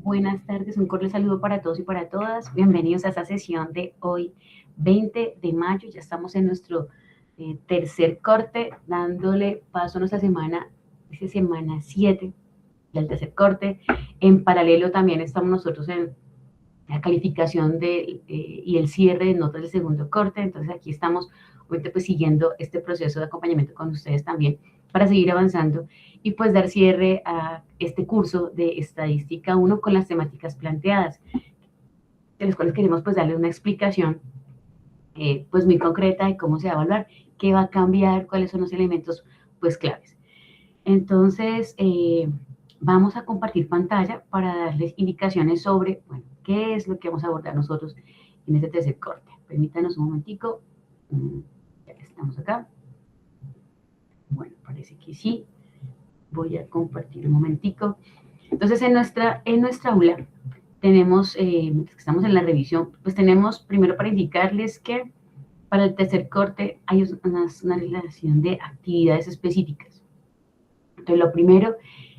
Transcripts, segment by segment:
Buenas tardes, un cordial saludo para todos y para todas. Bienvenidos a esta sesión de hoy, 20 de mayo. Ya estamos en nuestro tercer corte, dándole paso a nuestra semana, dice semana 7 del tercer corte. En paralelo también estamos nosotros en la calificación y el cierre de notas del segundo corte. Entonces aquí estamos, obviamente, pues siguiendo este proceso de acompañamiento con ustedes también para seguir avanzando y pues dar cierre a este curso de Estadística 1 con las temáticas planteadas, de las cuales queremos pues darles una explicación pues muy concreta de cómo se va a evaluar, qué va a cambiar, cuáles son los elementos pues claves. Entonces, vamos a compartir pantalla para darles indicaciones sobre, bueno, qué es lo que vamos a abordar nosotros en este tercer corte. Permítanos un momentico. Ya estamos acá. Bueno, parece que sí. Voy a compartir un momentico. Entonces, en nuestra aula tenemos, mientras que estamos en la revisión, pues tenemos primero para indicarles que para el tercer corte hay una relación de actividades específicas. Entonces, lo primero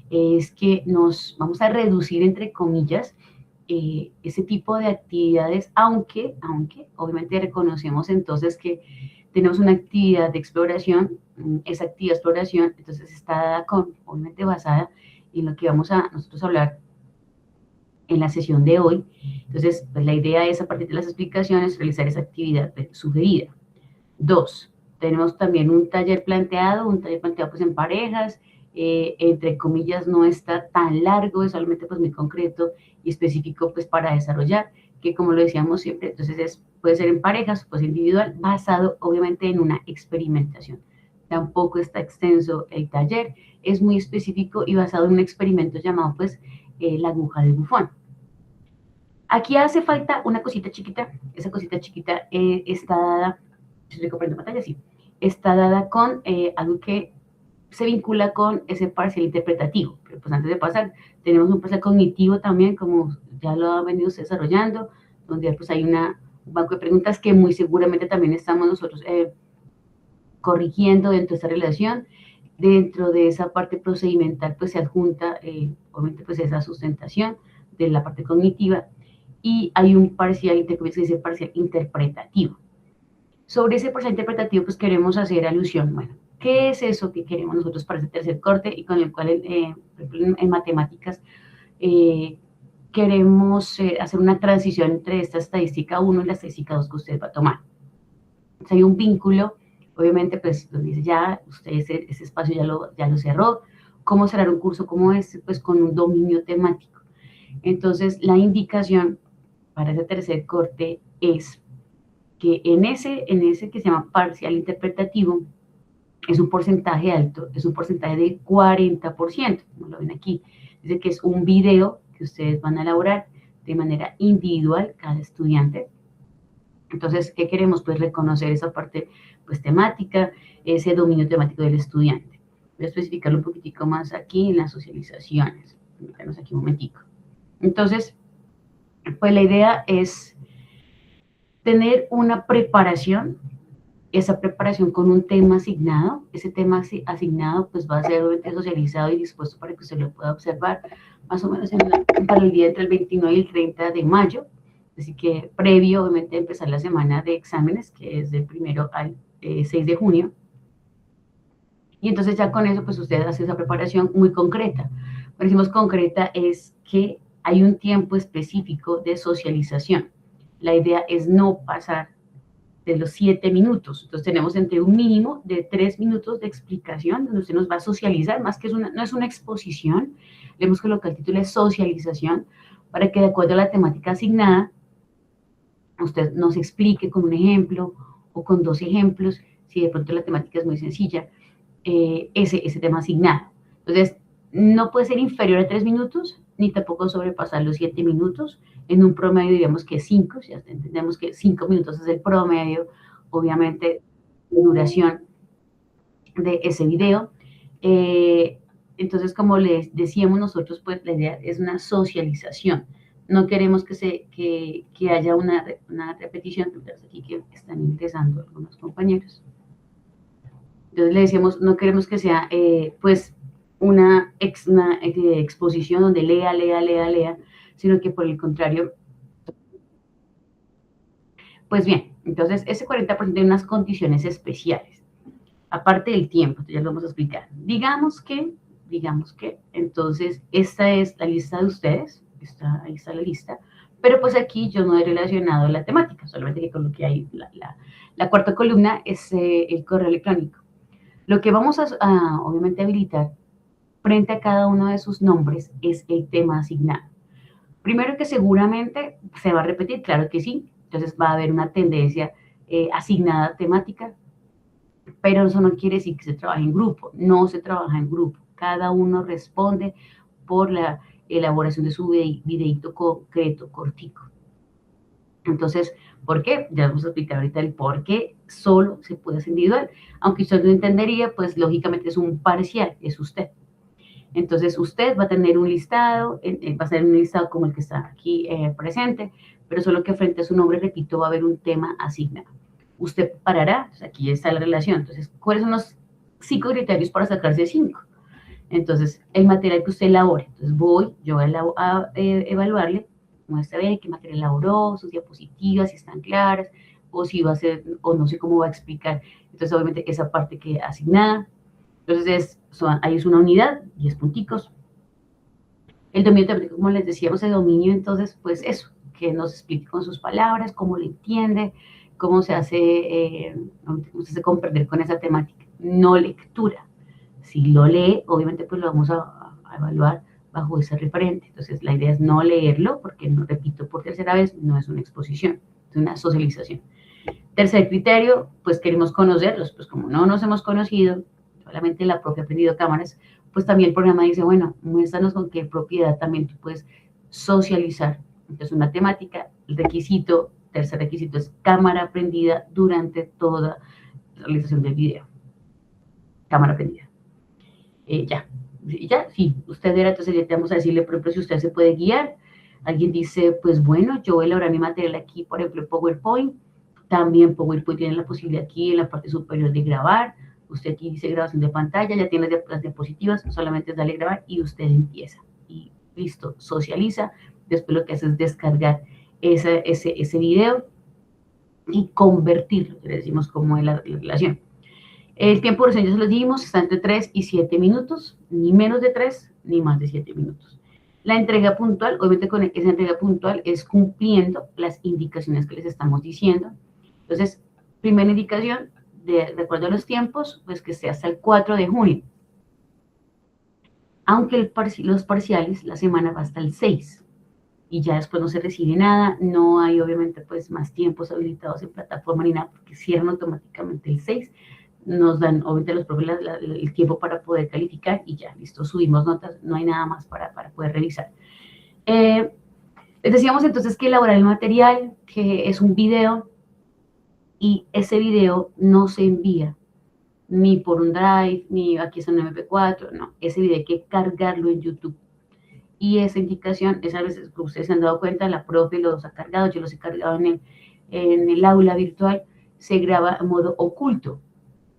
es que nos vamos a reducir, entre comillas, ese tipo de actividades, aunque obviamente reconocemos entonces que tenemos una actividad de exploración, esa actividad de exploración, entonces está dada obviamente basada en lo que vamos a nosotros hablar en la sesión de hoy. Entonces, pues la idea es, a partir de las explicaciones, realizar esa actividad sugerida. 2, tenemos también un taller planteado pues en parejas, entre comillas no está tan largo, es solamente pues muy concreto y específico pues para desarrollar, que como lo decíamos siempre, entonces puede ser en parejas, pues individual, basado obviamente en una experimentación. Tampoco está extenso el taller, es muy específico y basado en un experimento llamado pues la aguja de Buffon. Aquí hace falta una cosita chiquita, esa cosita chiquita está dada, si estoy compartiendo pantalla, sí, está dada con algo que se vincula con ese parcial interpretativo. Pero pues antes de pasar, tenemos un parcial cognitivo también, como ya lo han venido desarrollando, donde pues hay un banco de preguntas que muy seguramente también estamos nosotros corrigiendo dentro de esta relación. Dentro de esa parte procedimental pues se adjunta obviamente pues esa sustentación de la parte cognitiva y hay un parcial, que dice parcial interpretativo. Sobre ese parcial interpretativo pues queremos hacer alusión, bueno, ¿qué es eso que queremos nosotros para ese tercer corte y con el cual en matemáticas queremos hacer una transición entre esta estadística 1 y la estadística 2 que usted va a tomar? Entonces, hay un vínculo, obviamente, pues, donde dice ya, usted ese espacio ya lo cerró. ¿Cómo cerrar un curso como este? Pues con un dominio temático. Entonces, la indicación para ese tercer corte es que en ese que se llama parcial interpretativo, es un porcentaje alto, es un porcentaje del 40%, como lo ven aquí. Dice que es un video que ustedes van a elaborar de manera individual, cada estudiante. Entonces, ¿qué queremos? Pues reconocer esa parte pues temática, ese dominio temático del estudiante. Voy a especificarlo un poquitico más aquí en las socializaciones. Permítanos aquí un momentico. Entonces, pues la idea es tener una preparación, esa preparación con un tema asignado. Ese tema asignado pues va a ser obviamente socializado y dispuesto para que usted lo pueda observar más o menos para el día entre el 29 y el 30 de mayo. Así que previo, obviamente, a empezar la semana de exámenes, que es del 1 al 6 de junio. Y entonces ya con eso, pues usted hace esa preparación muy concreta. Cuando decimos concreta es que hay un tiempo específico de socialización. La idea es no pasar de los 7 minutos. Entonces tenemos entre un mínimo de 3 minutos de explicación, donde usted nos va a socializar, más que no es una exposición, le hemos colocado el título de socialización, para que de acuerdo a la temática asignada, usted nos explique con un ejemplo o con 2 ejemplos, si de pronto la temática es muy sencilla, ese tema asignado. Entonces, no puede ser inferior a 3 minutos, ni tampoco sobrepasar los 7 minutos. En un promedio diríamos que 5, ya entendemos que 5 minutos es el promedio, obviamente, de duración de ese video. Entonces, como les decíamos nosotros, pues la idea es una socialización. No queremos que haya una repetición, aquí que están ingresando algunos compañeros. Entonces le decíamos, no queremos que sea pues una exposición donde lea, sino que por el contrario. Pues bien, entonces ese 40% tiene unas condiciones especiales, aparte del tiempo, ya lo vamos a explicar. Digamos que, entonces esta es la lista de ustedes, ahí está la lista, pero pues aquí yo no he relacionado la temática, solamente que coloqué ahí la cuarta columna es el correo electrónico. Lo que vamos a obviamente habilitar frente a cada uno de sus nombres es el tema asignado. Primero que seguramente se va a repetir, claro que sí, entonces va a haber una tendencia asignada temática, pero eso no quiere decir que se trabaje en grupo, no se trabaja en grupo, cada uno responde por la elaboración de su videito concreto, cortico. Entonces, ¿por qué? Ya vamos a explicar ahorita el por qué solo se puede hacer individual. Aunque usted no entendería, pues lógicamente es un parcial, es usted. Entonces, usted va a tener un listado, va a ser un listado como el que está aquí presente, pero solo que frente a su nombre, repito, va a haber un tema asignado. Usted parará, pues aquí está la relación. Entonces, ¿cuáles son los 5 criterios para sacarse 5? Entonces, el material que usted elabore. Entonces, yo a evaluarle, muestra bien qué material elaboró, sus diapositivas, si están claras, o si va a ser, o no sé cómo va a explicar. Entonces, obviamente, esa parte que asignada. Entonces, ahí es una unidad, 10 punticos. El dominio temático, como les decíamos, el dominio, entonces, pues eso, que nos explique con sus palabras, cómo lo entiende, cómo se hace comprender con esa temática. No lectura. Si lo lee, obviamente, pues lo vamos a evaluar bajo ese referente. Entonces, la idea es no leerlo, porque, no repito por tercera vez, no es una exposición, es una socialización. Tercer criterio, pues queremos conocerlos, pues como no nos hemos conocido, solamente la propia aprendido cámaras, pues también el programa dice, bueno, muéstranos con qué propiedad también tú puedes socializar. Entonces, una temática, el requisito, tercer requisito es cámara aprendida durante toda la realización del video. Cámara aprendida. Ya, sí, usted era, entonces ya te vamos a decirle, por ejemplo, si usted se puede guiar. Alguien dice, pues bueno, yo voy a elaborar mi material aquí, por ejemplo, PowerPoint. También PowerPoint tiene la posibilidad aquí en la parte superior de grabar. Usted aquí dice grabación de pantalla, ya tiene las diapositivas, solamente es darle grabar y usted empieza. Y listo, socializa. Después lo que hace es descargar ese video y convertirlo, que le decimos como es la relación. El tiempo de duración ya se los dimos, está entre 3 y 7 minutos, ni menos de 3, ni más de 7 minutos. La entrega puntual, obviamente con esa entrega puntual es cumpliendo las indicaciones que les estamos diciendo. Entonces, primera indicación, de acuerdo a los tiempos, pues que sea hasta el 4 de junio. Aunque los parciales, la semana va hasta el 6. Y ya después no se recibe nada, no hay obviamente pues más tiempos habilitados en plataforma ni nada, porque cierran automáticamente el 6. Nos dan obviamente los profes el tiempo para poder calificar y ya, listo, subimos notas, no hay nada más para poder revisar. Les decíamos entonces que elaborar el material, que es un video, y ese video no se envía ni por un drive, ni aquí es un MP4, no, ese video hay que cargarlo en YouTube. Y esa indicación, esa veces que ustedes se han dado cuenta, la profe los ha cargado, yo los he cargado en el aula virtual, se graba en modo oculto.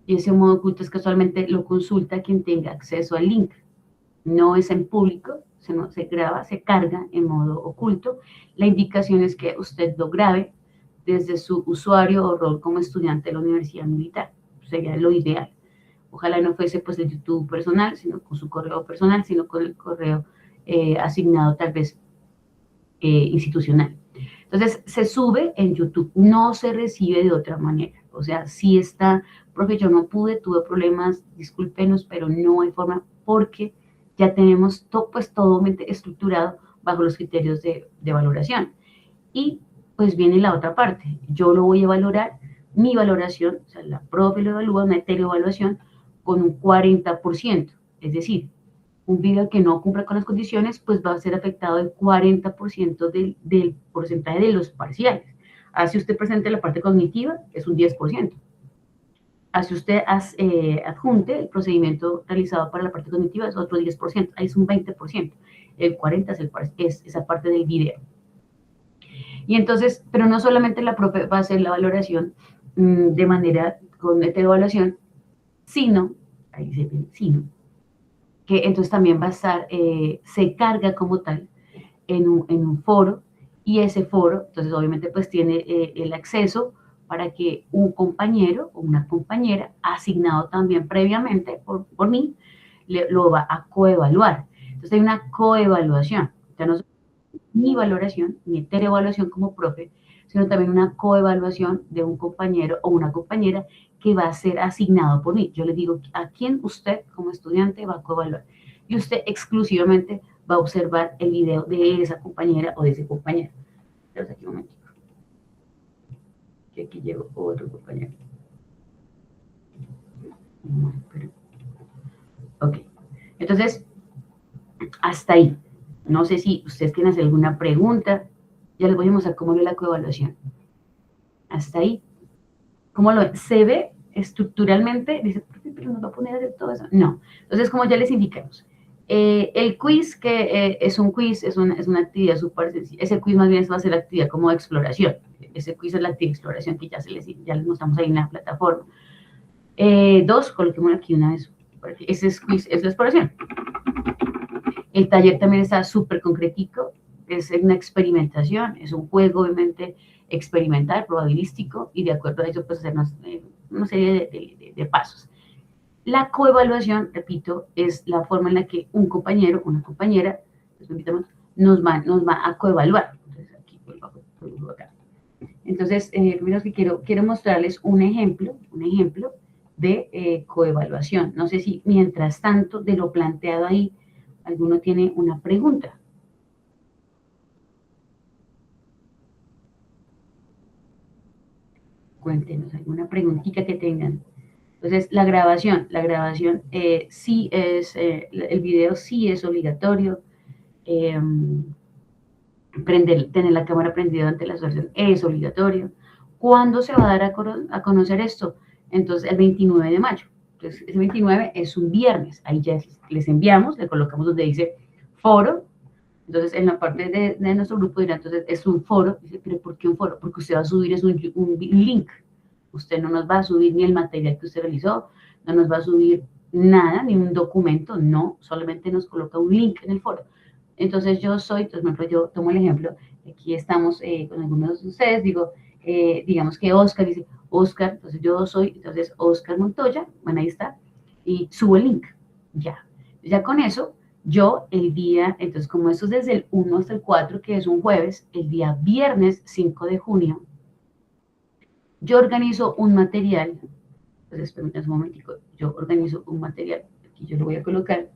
Y ese modo oculto es casualmente lo consulta quien tenga acceso al link. No es en público, se graba, se carga en modo oculto. La indicación es que usted lo grabe desde su usuario o rol como estudiante de la Universidad Militar. Sería lo ideal. Ojalá no fuese pues el YouTube personal, sino con su correo personal, sino con el correo asignado tal vez institucional. Entonces, se sube en YouTube, no se recibe de otra manera. O sea, si está, profe, yo no pude, tuve problemas, discúlpenos, pero no hay forma porque ya tenemos pues todo estructurado bajo los criterios de valoración. Y pues viene la otra parte, yo lo voy a valorar, mi valoración, o sea, la profe lo evalúa, una heteroevaluación con un 40%, es decir, un video que no cumpla con las condiciones, pues va a ser afectado el 40% del porcentaje de los parciales. Así usted presente la parte cognitiva, es un 10%. Así usted adjunte el procedimiento realizado para la parte cognitiva, es otro 10%, ahí es un 20%. El 40% es esa parte del video. Y entonces, pero no solamente la profe va a hacer la valoración de manera con esta evaluación, sino, ahí se ve, sino, que entonces también va a estar, se carga como tal en un foro, y ese foro, entonces obviamente pues tiene el acceso para que un compañero o una compañera asignado también previamente por mí, lo va a coevaluar. Entonces hay una coevaluación. Ya no es mi valoración, mi evaluación como profe, sino también una coevaluación de un compañero o una compañera que va a ser asignado por mí. Yo le digo a quién usted como estudiante va a coevaluar. Y usted exclusivamente va a observar el video de esa compañera o de ese compañero. Entonces aquí un momentito. Que aquí llegó otro compañero. Ok. Entonces, hasta ahí. No sé si ustedes quieren hacer alguna pregunta. Ya les voy a mostrar cómo ve la coevaluación. Hasta ahí. ¿Cómo lo ven? Se ve estructuralmente, dice, pero nos va a poner a hacer todo eso. No. Entonces, como ya les indicamos, el quiz, que es un quiz, es una actividad súper sencilla. Ese quiz más bien va a ser la actividad como de exploración. Ese quiz es la actividad de exploración que ya les mostramos ahí en la plataforma. Dos, coloquemos aquí una vez. Ese quiz es la exploración. El taller también está súper concretico, es una experimentación, es un juego obviamente experimental, probabilístico, y de acuerdo a eso pues hacer una serie de pasos. La coevaluación, repito, es la forma en la que un compañero o una compañera nos va a coevaluar. Entonces, aquí vuelvo acá. Entonces, primero que quiero mostrarles un ejemplo de coevaluación. No sé si mientras tanto de lo planteado ahí, alguno tiene una pregunta. Cuéntenos alguna preguntita que tengan. Entonces, la grabación sí es, el video sí es obligatorio. Eh, tener la cámara prendida durante la observación es obligatorio. ¿Cuándo se va a dar a conocer esto? Entonces, el 29 de mayo. Entonces, ese 29 es un viernes. Ahí ya les enviamos, le colocamos donde dice foro. Entonces, en la parte de nuestro grupo dirá, entonces, es un foro. Dice, pero ¿por qué un foro? Porque usted va a subir es un link. Usted no nos va a subir ni el material que usted realizó, no nos va a subir nada, ni un documento, no, solamente nos coloca un link en el foro. Entonces yo soy, entonces, por ejemplo, yo tomo el ejemplo, aquí estamos con algunos de ustedes, digo, digamos que Oscar dice, Oscar, entonces yo soy, entonces Oscar Montoya, bueno, ahí está, y subo el link, ya con eso, yo el día, entonces como esto es desde el 1 hasta el 4, que es un jueves, el día viernes 5 de junio, yo organizo un material, entonces permítanme un momentico, yo organizo un material, aquí yo lo voy a colocar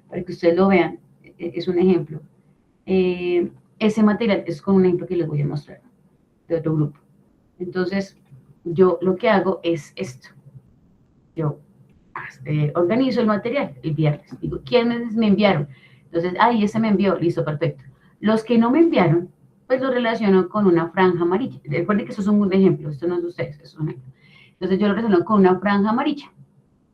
para que ustedes lo vean, es un ejemplo. Ese material es con un ejemplo que les voy a mostrar de otro grupo. Entonces, yo lo que hago es esto. Yo organizo el material el viernes. Digo, ¿quiénes me enviaron? Entonces, ese me envió, listo, perfecto. Los que no me enviaron, pues lo relaciono con una franja amarilla. Recuerden que eso es un ejemplo, esto no es de ustedes, es un ejemplo. Entonces, yo lo relaciono con una franja amarilla.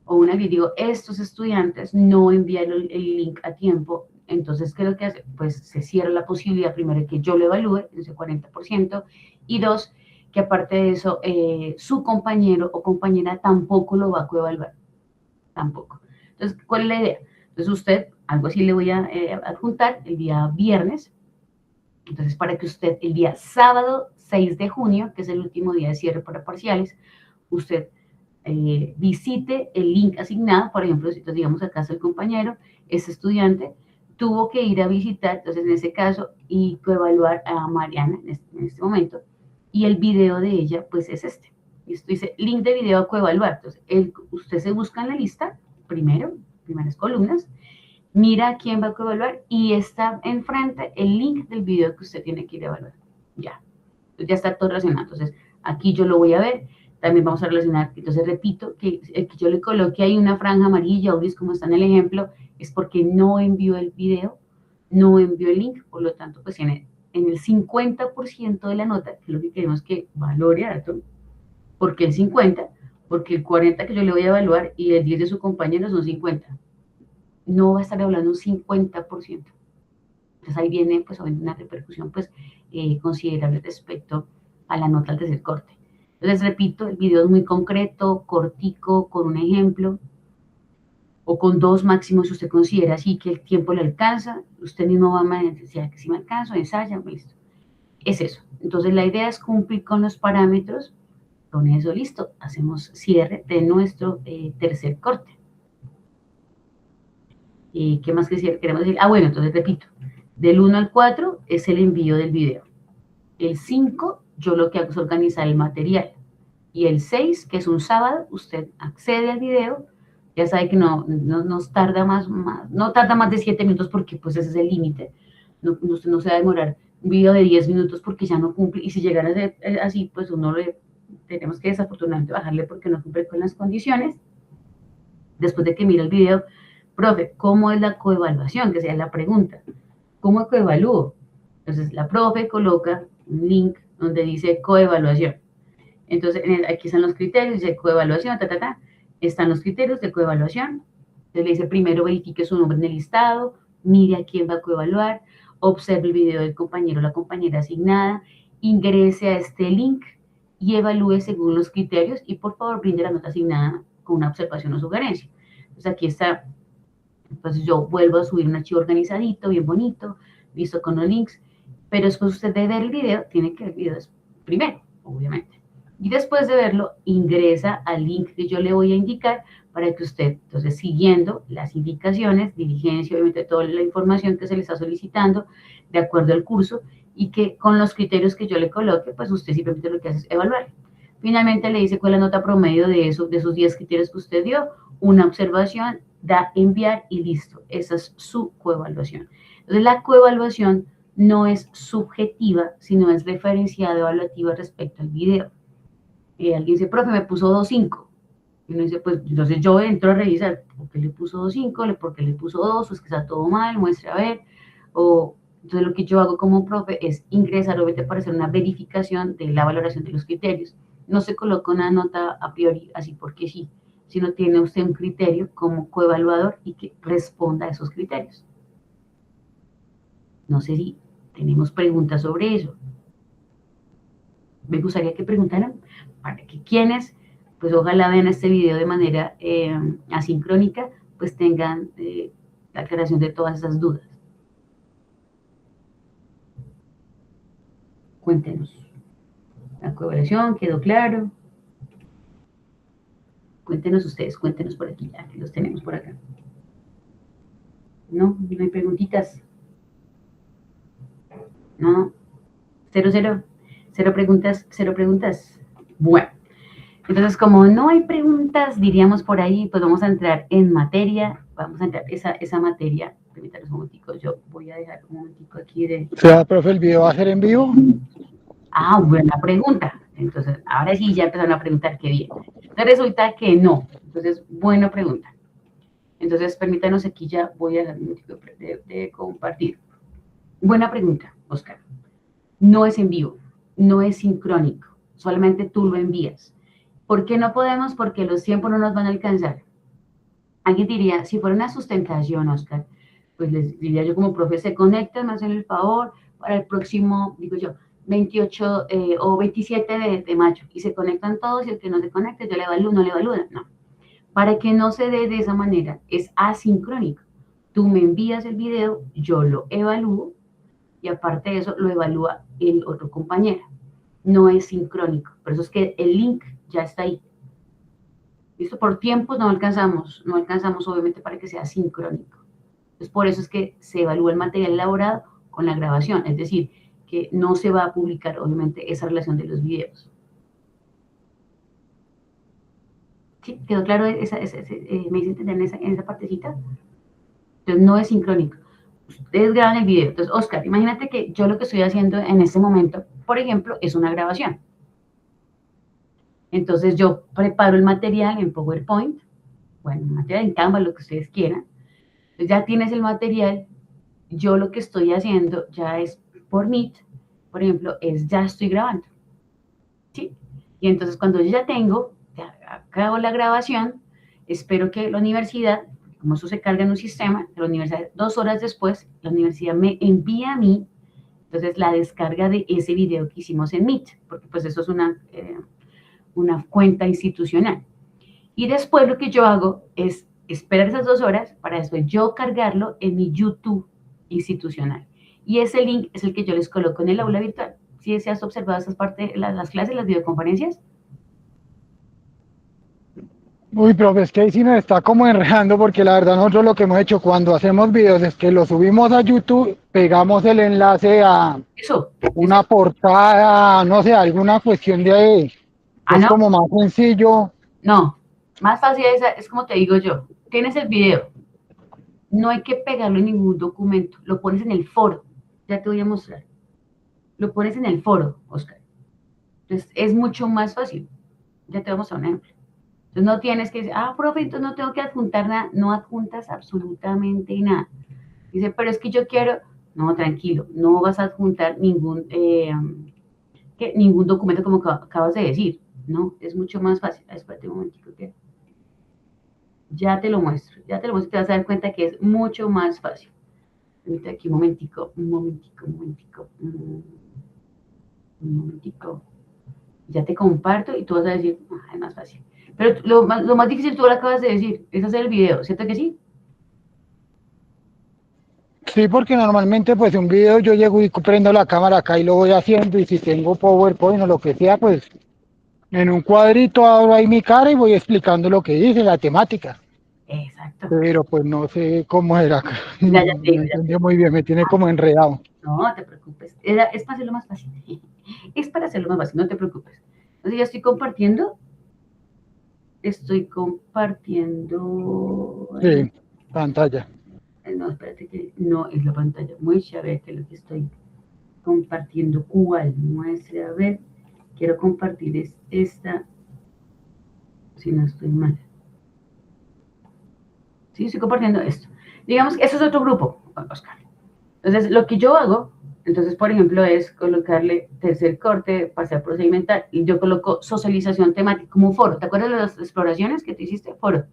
O una que digo, estos estudiantes no enviaron el link a tiempo, entonces, ¿qué es lo que hace? Pues se cierra la posibilidad, primero, de que yo lo evalúe, ese 40%, y dos, que aparte de eso, su compañero o compañera tampoco lo va a coevaluar, tampoco. Entonces, ¿cuál es la idea? Entonces, usted, algo así le voy a adjuntar el día viernes, entonces, para que usted el día sábado 6 de junio, que es el último día de cierre para parciales, usted visite el link asignado, por ejemplo, si digamos acá está el compañero, ese estudiante tuvo que ir a visitar, entonces en ese caso, y coevaluar a Mariana en este momento, y el video de ella, pues es este. Y esto dice link de video a coevaluar. Entonces, usted se busca en la lista, primeras columnas, mira a quién va a coevaluar y está enfrente el link del video que usted tiene que ir a evaluar. Ya, entonces ya está todo relacionado. Entonces, aquí yo lo voy a ver, también vamos a relacionar, entonces repito, que el que yo le coloque ahí una franja amarilla o gris como está en el ejemplo, es porque no envió el video, no envió el link, por lo tanto, pues en el 50% de la nota, que es lo que queremos que valore alto, porque el 50, porque el 40 que yo le voy a evaluar y el 10 de su compañero son 50. No va a estar hablando un 50%. Entonces ahí viene pues una repercusión pues considerable respecto a la nota al tercer corte. Entonces repito, el video es muy concreto, cortico, con un ejemplo. o con 2 máximo si usted considera así que el tiempo le alcanza, usted mismo va a manejar que si me alcanzo, ensaya, listo. Es eso. Entonces la idea es cumplir con los parámetros. Con eso, listo, hacemos cierre de nuestro tercer corte. ¿Qué más queremos decir? Bueno, entonces repito, del 1 al 4 es el envío del video. El 5, yo lo que hago es organizar el material. Y el 6, que es un sábado, usted accede al video, ya sabe que no tarda no tarda más de 7 minutos porque pues ese es el límite. Usted no se va a demorar un video de 10 minutos porque ya no cumple, y si llegara a ser así, pues tenemos que desafortunadamente bajarle porque no cumple con las condiciones. Después de que mira el video, profe, ¿cómo es la coevaluación? Que sea la pregunta. ¿Cómo coevalúo? Entonces la profe coloca un link donde dice coevaluación. Entonces aquí están los criterios, dice coevaluación, están los criterios de coevaluación. Entonces le dice primero verifique su nombre en el listado, mire a quién va a coevaluar, observe el video del compañero o la compañera asignada, ingrese a este link y evalúe según los criterios y por favor brinde la nota asignada con una observación o sugerencia. Entonces aquí está, entonces yo vuelvo a subir un archivo organizadito, bien bonito, listo con los links, pero después usted de ver el video, tiene que ver el video primero, obviamente. Y después de verlo, ingresa al link que yo le voy a indicar para que usted, entonces, siguiendo las indicaciones, diligencia, obviamente, toda la información que se le está solicitando de acuerdo al curso y que con los criterios que yo le coloque, pues usted simplemente lo que hace es evaluar. Finalmente le dice cuál es la nota promedio de esos 10 criterios que usted dio, una observación, da enviar y listo. Esa es su coevaluación. Entonces, la coevaluación no es subjetiva, sino es referenciada evaluativa respecto al video. Alguien dice, profe, me puso 2.5. Y uno dice, pues entonces yo entro a revisar por qué le puso 2.5, por qué le puso 2, o es que está todo mal, muestre a ver. Entonces lo que yo hago como profe es ingresar, obviamente, para hacer una verificación de la valoración de los criterios. No se coloca una nota a priori así porque sí, sino tiene usted un criterio como coevaluador y que responda a esos criterios. No sé si tenemos preguntas sobre eso. Me gustaría que preguntaran para que quienes, pues ojalá vean este video de manera asincrónica, pues tengan la aclaración de todas esas dudas. Cuéntenos. La coevaluación, ¿quedó claro? Cuéntenos ustedes, cuéntenos por aquí, ya que los tenemos por acá. ¿No? ¿No hay preguntitas? ¿No? ¿Cero preguntas? ¿Cero preguntas? Bueno. Entonces, como no hay preguntas, diríamos por ahí, pues vamos a entrar en materia. Vamos a entrar esa materia. Permítanos un momentico, yo voy a dejar un momentico aquí de... O sea, profe, ¿el video va a ser en vivo? Buena pregunta. Entonces, ahora sí ya empezaron a preguntar qué bien. Entonces, resulta que no. Entonces, buena pregunta. Entonces, permítanos aquí ya voy a dejar un momentico de compartir. Buena pregunta, Oscar. No es en vivo, no es sincrónico, solamente tú lo envías. ¿Por qué no podemos? Porque los tiempos no nos van a alcanzar. Alguien diría, si fuera una sustentación, Oscar, pues les diría yo como profe, se conectan, me hacen el favor, para el próximo, digo yo, 28 o 27 de mayo, y se conectan todos, y el que no se conecte, yo le evalúo, no le evalúo, no. Para que no se dé de esa manera, es asincrónico. Tú me envías el video, yo lo evalúo, y aparte de eso, lo evalúa el otro compañero. No es sincrónico, por eso es que el link ya está ahí. ¿Listo? Por tiempos no alcanzamos obviamente para que sea sincrónico. Entonces, por eso es que se evalúa el material elaborado con la grabación, es decir, que no se va a publicar obviamente esa relación de los videos. ¿Sí? ¿Quedó claro? ¿Me hice entender en esa partecita? Entonces, no es sincrónico. Ustedes graban el video. Entonces, Oscar, imagínate que yo lo que estoy haciendo en este momento, por ejemplo, es una grabación. Entonces yo preparo el material en PowerPoint, bueno, material en Canva, lo que ustedes quieran. Entonces ya tienes el material. Yo lo que estoy haciendo ya es por Meet, por ejemplo, ya estoy grabando. ¿Sí? Y entonces cuando yo ya tengo, ya acabo la grabación, espero que la universidad, como eso se carga en un sistema, la universidad 2 horas después, la universidad me envía a mí, entonces la descarga de ese video que hicimos en Meet, porque pues eso es una cuenta institucional. Y después lo que yo hago es esperar esas 2 horas para después yo cargarlo en mi YouTube institucional. Y ese link es el que yo les coloco en el aula virtual. ¿Sí se has observado esas partes, las clases, las videoconferencias? Uy, profe, es que ahí sí nos está como enredando porque la verdad nosotros lo que hemos hecho cuando hacemos videos es que los subimos a YouTube, pegamos el enlace a Eso, una portada, no sé, alguna cuestión de ahí. Es no, como más sencillo. no, más fácil es como te digo yo, tienes el video, no hay que pegarlo en ningún documento, lo pones en el foro, ya te voy a mostrar, lo pones en el foro, Oscar. Entonces es mucho más fácil, ya te voy a mostrar un ejemplo. Entonces no tienes que decir, profe, entonces no tengo que adjuntar nada, no adjuntas absolutamente nada. Dice, pero es que yo quiero, no, tranquilo, no vas a adjuntar ningún documento como acabas de decir, ¿no? Es mucho más fácil. Espérate un momentico, que ya te lo muestro y te vas a dar cuenta que es mucho más fácil. Permítame aquí un momentico. Ya te comparto y tú vas a decir, es más fácil. Pero lo más difícil tú lo acabas de decir, es hacer el video, ¿cierto que sí? Sí, porque normalmente pues un video yo llego y prendo la cámara acá y lo voy haciendo y si tengo PowerPoint o lo que sea, pues en un cuadrito abro ahí mi cara y voy explicando lo que dice, la temática. Exacto. Pero pues no sé cómo era. Ya te No digo, ya te entendí digo. muy bien, me tiene como enredado. No te preocupes. Es para hacerlo más fácil. Es para hacerlo más fácil, no te preocupes. Entonces ya estoy compartiendo. Estoy compartiendo. Sí, pantalla. No, espérate que no es la pantalla. Muestra a ver que lo que estoy compartiendo. ¿Cuál? Muestre a ver. Quiero compartir esta. Si no estoy mal. Sí, estoy compartiendo esto. Digamos que eso es otro grupo, Oscar. Entonces, lo que yo hago, entonces, por ejemplo, es colocarle tercer corte, pasar procedimental, y yo coloco socialización temática como un foro. ¿Te acuerdas de las exploraciones que te hiciste? Foro.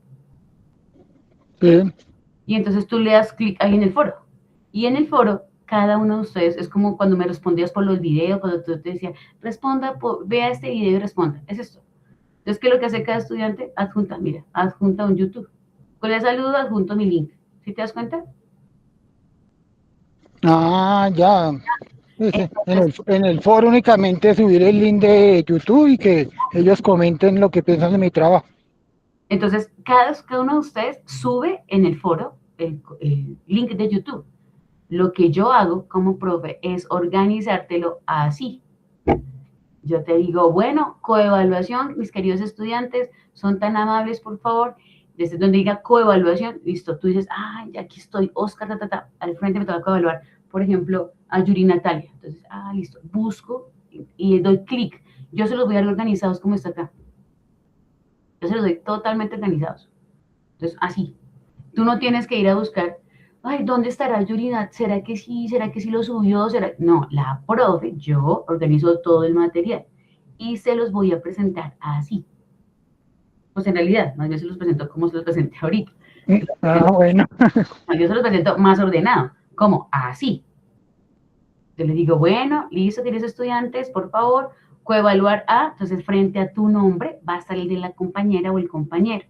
¿Sí? Sí. Y entonces tú le das clic ahí en el foro. Y en el foro, cada uno de ustedes, es como cuando me respondías por los videos, cuando tú te decías, responda, vea este video y responda. Es esto. Entonces, ¿qué es lo que hace cada estudiante? Adjunta, mira, adjunta un YouTube. Con el saludo adjunto mi link. ¿Sí te das cuenta? Ah, ya. Sí, sí. Entonces, En el foro únicamente subir el link de YouTube y que ellos comenten lo que piensan de mi trabajo. Entonces, cada uno de ustedes sube en el foro el link de YouTube. Lo que yo hago como profe es organizártelo así. Yo te digo, bueno, coevaluación, mis queridos estudiantes, son tan amables, por favor, desde donde diga coevaluación, listo, tú dices, ya aquí estoy, Oscar, al frente me toca coevaluar, por ejemplo, a Yuri Natalia. Entonces, listo, busco y doy clic. Yo se los voy a dar organizados como está acá. Yo se los doy totalmente organizados. Entonces, así. Tú no tienes que ir a buscar, ¿dónde estará Yurina? ¿Será que sí? ¿Será que sí lo subió? ¿Será? No, la profe, yo organizo todo el material y se los voy a presentar así. Pues en realidad, más bien se los presento como se los presenté ahorita. Bueno. Yo se los presento más ordenado, como así. Yo les digo, bueno, listo, queridos estudiantes, por favor, coevaluar a, entonces frente a tu nombre va a estar el de la compañera o el compañero.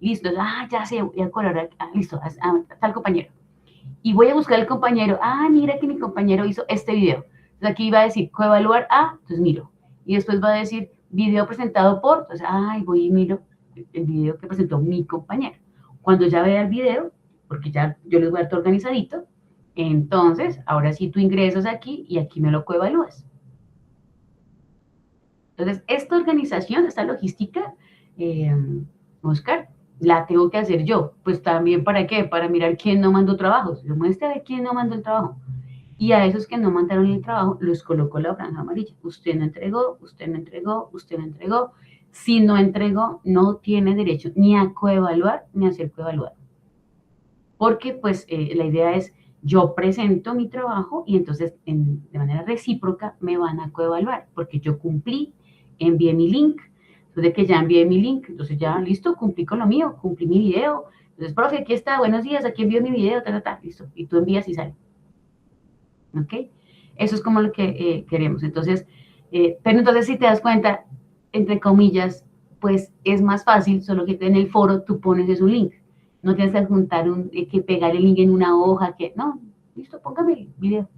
Listo, ya sé, voy a colaborar, listo, tal compañero. Y voy a buscar al compañero, mira que mi compañero hizo este video. Entonces aquí va a decir coevaluar a, entonces miro. Y después va a decir video presentado por, entonces, voy y miro el video que presentó mi compañero. Cuando ya vea el video, porque ya yo les voy a dar todo organizadito, entonces, ahora sí tú ingresas aquí y aquí me lo coevalúas. Entonces, esta organización, esta logística, Oscar, la tengo que hacer yo. Pues también, ¿para qué? Para mirar quién no mandó trabajos. Yo muestre a ver quién no mandó el trabajo. Y a esos que no mandaron el trabajo, los coloco la franja amarilla. Usted no entregó, usted no entregó, usted no entregó. Si no entregó, no tiene derecho ni a coevaluar ni a ser coevaluado. Porque, pues, la idea es, yo presento mi trabajo y entonces, de manera recíproca, me van a coevaluar, porque yo cumplí, envié mi link. Entonces, de que ya envié mi link, entonces ya, listo, cumplí con lo mío, cumplí mi video. Entonces, profe, aquí está, buenos días, aquí envío mi video, listo. Y tú envías y sale. ¿Ok? Eso es como lo que queremos. Entonces, pero entonces si te das cuenta, entre comillas, pues es más fácil, solo que en el foro tú pones es un link. No tienes que adjuntar que pegar el link en una hoja, que no, listo, póngame el video.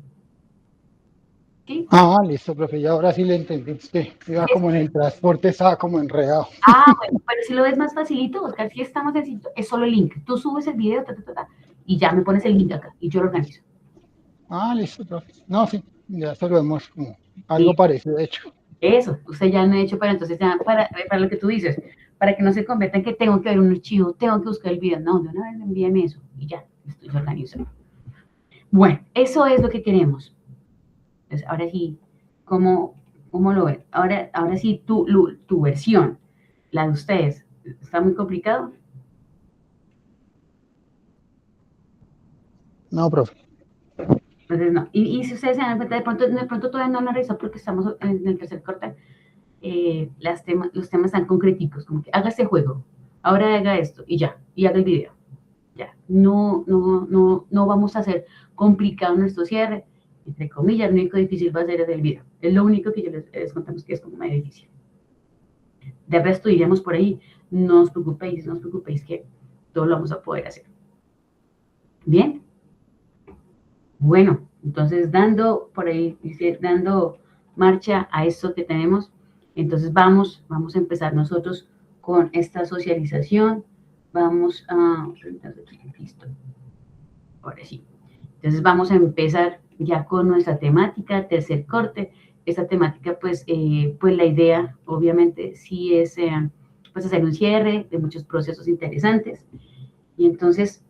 ¿Sí? Ah, listo, profe, y ahora sí le entendí. Es que iba como en el transporte, estaba como enredado. Bueno, pero si lo ves más facilito, Oscar, si está más sencillo, es solo el link. Tú subes el video, y ya me pones el link acá, y yo lo organizo. Ah, listo, profe. No, sí, ya se lo hemos como algo Sí, parecido, de hecho. eso, usted ya no ha hecho, pero entonces ya, para lo que tú dices, para que no se convierta en que tengo que ver un archivo, tengo que buscar el video. No, de una vez me envíen eso, y ya, estoy organizado. Bueno, eso es lo que queremos. Entonces, ahora sí, ¿cómo lo ven? Ahora sí, tu versión, la de ustedes, ¿está muy complicado? No, profe. Entonces, no. Y si ustedes se dan cuenta, de pronto todavía no lo revisado porque estamos en el tercer corte, los temas están concreticos, como que haga este juego, ahora haga esto, y ya, y haga el video. Ya, no vamos a hacer complicado nuestro cierre, entre comillas, lo único difícil va a ser el video. Es lo único que yo les contamos que es como medio difícil. De resto iremos por ahí, no os preocupéis que todo lo vamos a poder hacer. Bien. Bueno, entonces dando marcha a esto que tenemos, entonces vamos a empezar nosotros con esta socialización. Vamos a... Listo. Ahora sí. Entonces vamos a empezar ya con nuestra temática, tercer corte. Esta temática, pues la idea, obviamente, sí es pues hacer un cierre de muchos procesos interesantes. Y entonces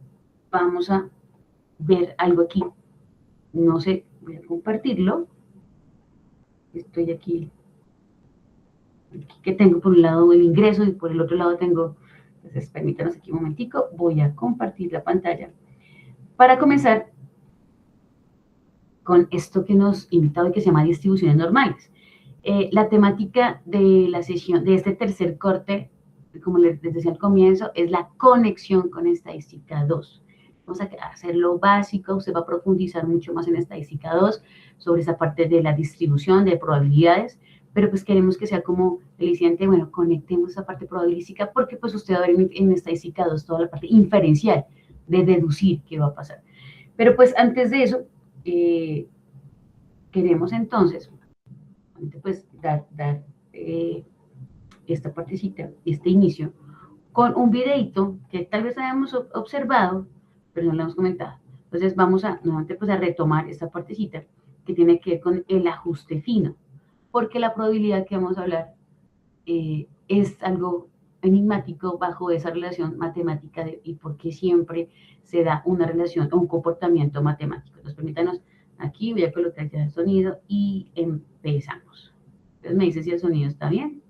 vamos a ver algo aquí. No sé, voy a compartirlo. Estoy aquí que tengo por un lado el ingreso y por el otro lado tengo, entonces permítanos aquí un momentico, voy a compartir la pantalla para comenzar con esto que nos invita hoy que se llama distribuciones normales. La temática de la sesión, de este tercer corte, como les decía al comienzo, es la conexión con estadística 2. Vamos a hacer lo básico, usted va a profundizar mucho más en estadística 2 sobre esa parte de la distribución de probabilidades, pero pues queremos que sea como aliciente, bueno, conectemos esa parte probabilística porque pues usted va a ver en estadística 2 toda la parte inferencial de deducir qué va a pasar. Pero pues antes de eso, queremos entonces pues dar esta partecita, este inicio, con un videito que tal vez hayamos observado, pero no lo hemos comentado. Entonces vamos a nuevamente pues a retomar esta partecita que tiene que ver con el ajuste fino, porque la probabilidad que vamos a hablar es algo enigmático bajo esa relación matemática y por qué siempre se da una relación o un comportamiento matemático. Entonces permítanos, aquí voy a colocar ya el sonido y empezamos. Entonces me dice si el sonido está bien.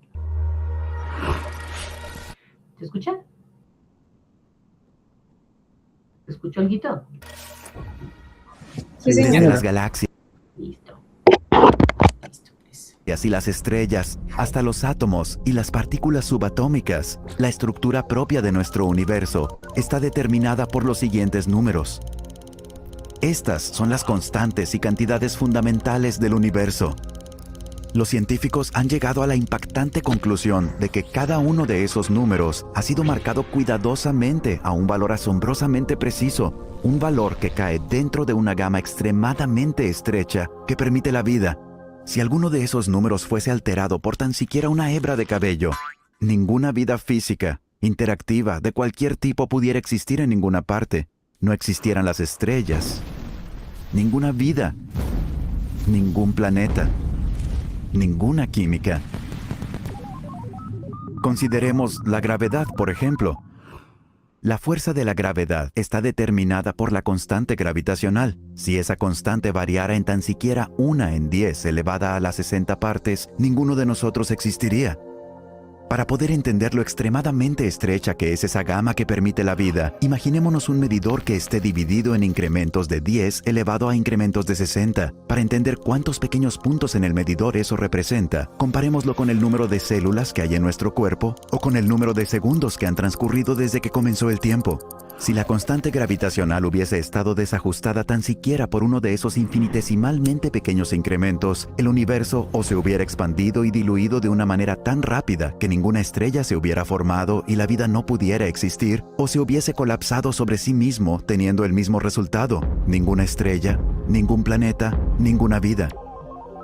¿Se escucha? ¿Se escucha algo? Sí, Desde las galaxias Listo. y las estrellas, hasta los átomos y las partículas subatómicas, la estructura propia de nuestro universo está determinada por los siguientes números. Estas son las constantes y cantidades fundamentales del universo. Los científicos han llegado a la impactante conclusión de que cada uno de esos números ha sido marcado cuidadosamente a un valor asombrosamente preciso, un valor que cae dentro de una gama extremadamente estrecha que permite la vida. Si alguno de esos números fuese alterado por tan siquiera una hebra de cabello, ninguna vida física, interactiva, de cualquier tipo pudiera existir en ninguna parte. No existieran las estrellas, ninguna vida, ningún planeta, ninguna química. Consideremos la gravedad, por ejemplo. La fuerza de la gravedad está determinada por la constante gravitacional. Si esa constante variara en tan siquiera 1 en 10 elevada a las 60 partes, ninguno de nosotros existiría. Para poder entender lo extremadamente estrecha que es esa gama que permite la vida, imaginémonos un medidor que esté dividido en incrementos de 10 elevado a incrementos de 60. Para entender cuántos pequeños puntos en el medidor eso representa, comparémoslo con el número de células que hay en nuestro cuerpo o con el número de segundos que han transcurrido desde que comenzó el tiempo. Si la constante gravitacional hubiese estado desajustada tan siquiera por uno de esos infinitesimalmente pequeños incrementos, el universo o se hubiera expandido y diluido de una manera tan rápida que ninguna estrella se hubiera formado y la vida no pudiera existir, o se hubiese colapsado sobre sí mismo teniendo el mismo resultado: ninguna estrella, ningún planeta, ninguna vida.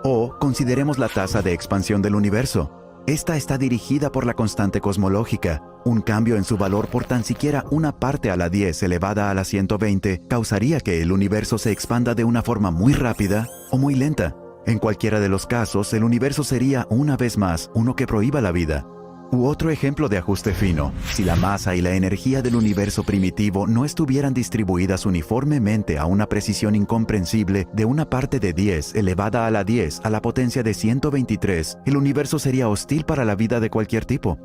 O consideremos la tasa de expansión del universo. Esta está dirigida por la constante cosmológica. Un cambio en su valor por tan siquiera una parte a la 10 elevada a la 120 causaría que el universo se expanda de una forma muy rápida o muy lenta. En cualquiera de los casos, el universo sería una vez más uno que prohíba la vida. U otro ejemplo de ajuste fino: si la masa y la energía del universo primitivo no estuvieran distribuidas uniformemente a una precisión incomprensible de una parte de 10 elevada a la 10 a la potencia de 123, el universo sería hostil para la vida de cualquier tipo.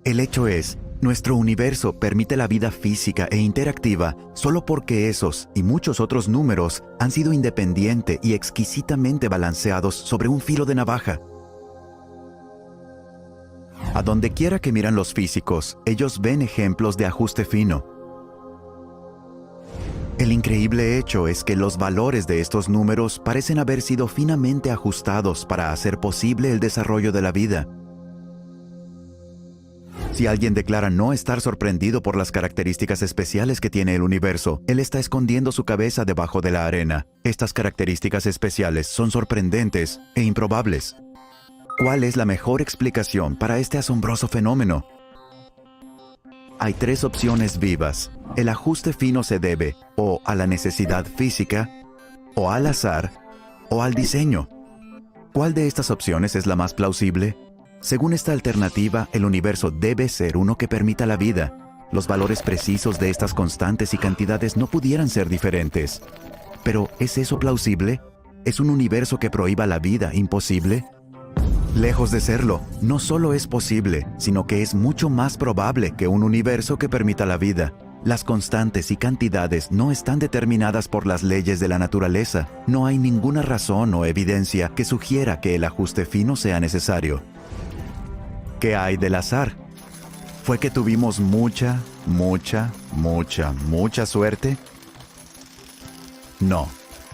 El hecho es, nuestro universo permite la vida física e interactiva solo porque esos y muchos otros números han sido independiente y exquisitamente balanceados sobre un filo de navaja. A donde quiera que miran los físicos, ellos ven ejemplos de ajuste fino. El increíble hecho es que los valores de estos números parecen haber sido finamente ajustados para hacer posible el desarrollo de la vida. Si alguien declara no estar sorprendido por las características especiales que tiene el universo, él está escondiendo su cabeza debajo de la arena. Estas características especiales son sorprendentes e improbables. ¿Cuál es la mejor explicación para este asombroso fenómeno? Hay tres opciones vivas. El ajuste fino se debe o a la necesidad física, o al azar, o al diseño. ¿Cuál de estas opciones es la más plausible? Según esta alternativa, el universo debe ser uno que permita la vida. Los valores precisos de estas constantes y cantidades no pudieran ser diferentes. Pero, ¿es eso plausible? ¿Es un universo que prohíba la vida imposible? Lejos de serlo, no solo es posible, sino que es mucho más probable que un universo que permita la vida. Las constantes y cantidades no están determinadas por las leyes de la naturaleza. No hay ninguna razón o evidencia que sugiera que el ajuste fino sea necesario. ¿Qué hay del azar? ¿Fue que tuvimos mucha suerte? No.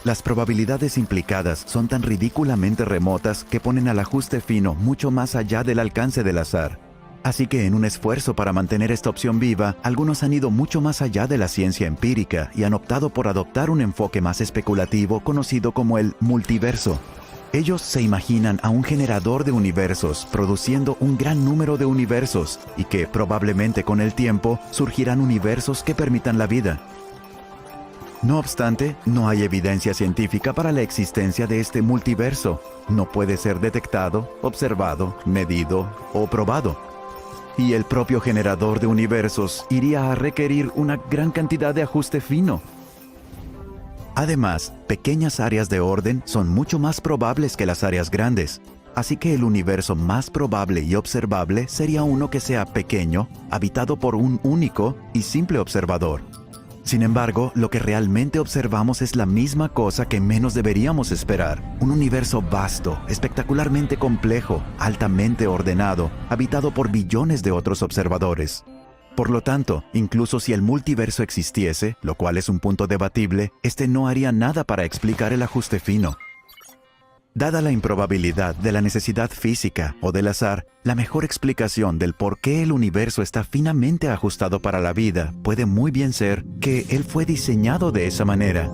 Las probabilidades implicadas son tan ridículamente remotas que ponen al ajuste fino mucho más allá del alcance del azar. Así que en un esfuerzo para mantener esta opción viva, algunos han ido mucho más allá de la ciencia empírica y han optado por adoptar un enfoque más especulativo conocido como el multiverso. Ellos se imaginan a un generador de universos produciendo un gran número de universos y que probablemente con el tiempo surgirán universos que permitan la vida. No obstante, no hay evidencia científica para la existencia de este multiverso. No puede ser detectado, observado, medido o probado. Y el propio generador de universos iría a requerir una gran cantidad de ajuste fino. Además, pequeñas áreas de orden son mucho más probables que las áreas grandes. Así que el universo más probable y observable sería uno que sea pequeño, habitado por un único y simple observador. Sin embargo, lo que realmente observamos es la misma cosa que menos deberíamos esperar: un universo vasto, espectacularmente complejo, altamente ordenado, habitado por billones de otros observadores. Por lo tanto, incluso si el multiverso existiese, lo cual es un punto debatible, este no haría nada para explicar el ajuste fino. Dada la improbabilidad de la necesidad física o del azar, la mejor explicación del por qué el universo está finamente ajustado para la vida puede muy bien ser que él fue diseñado de esa manera.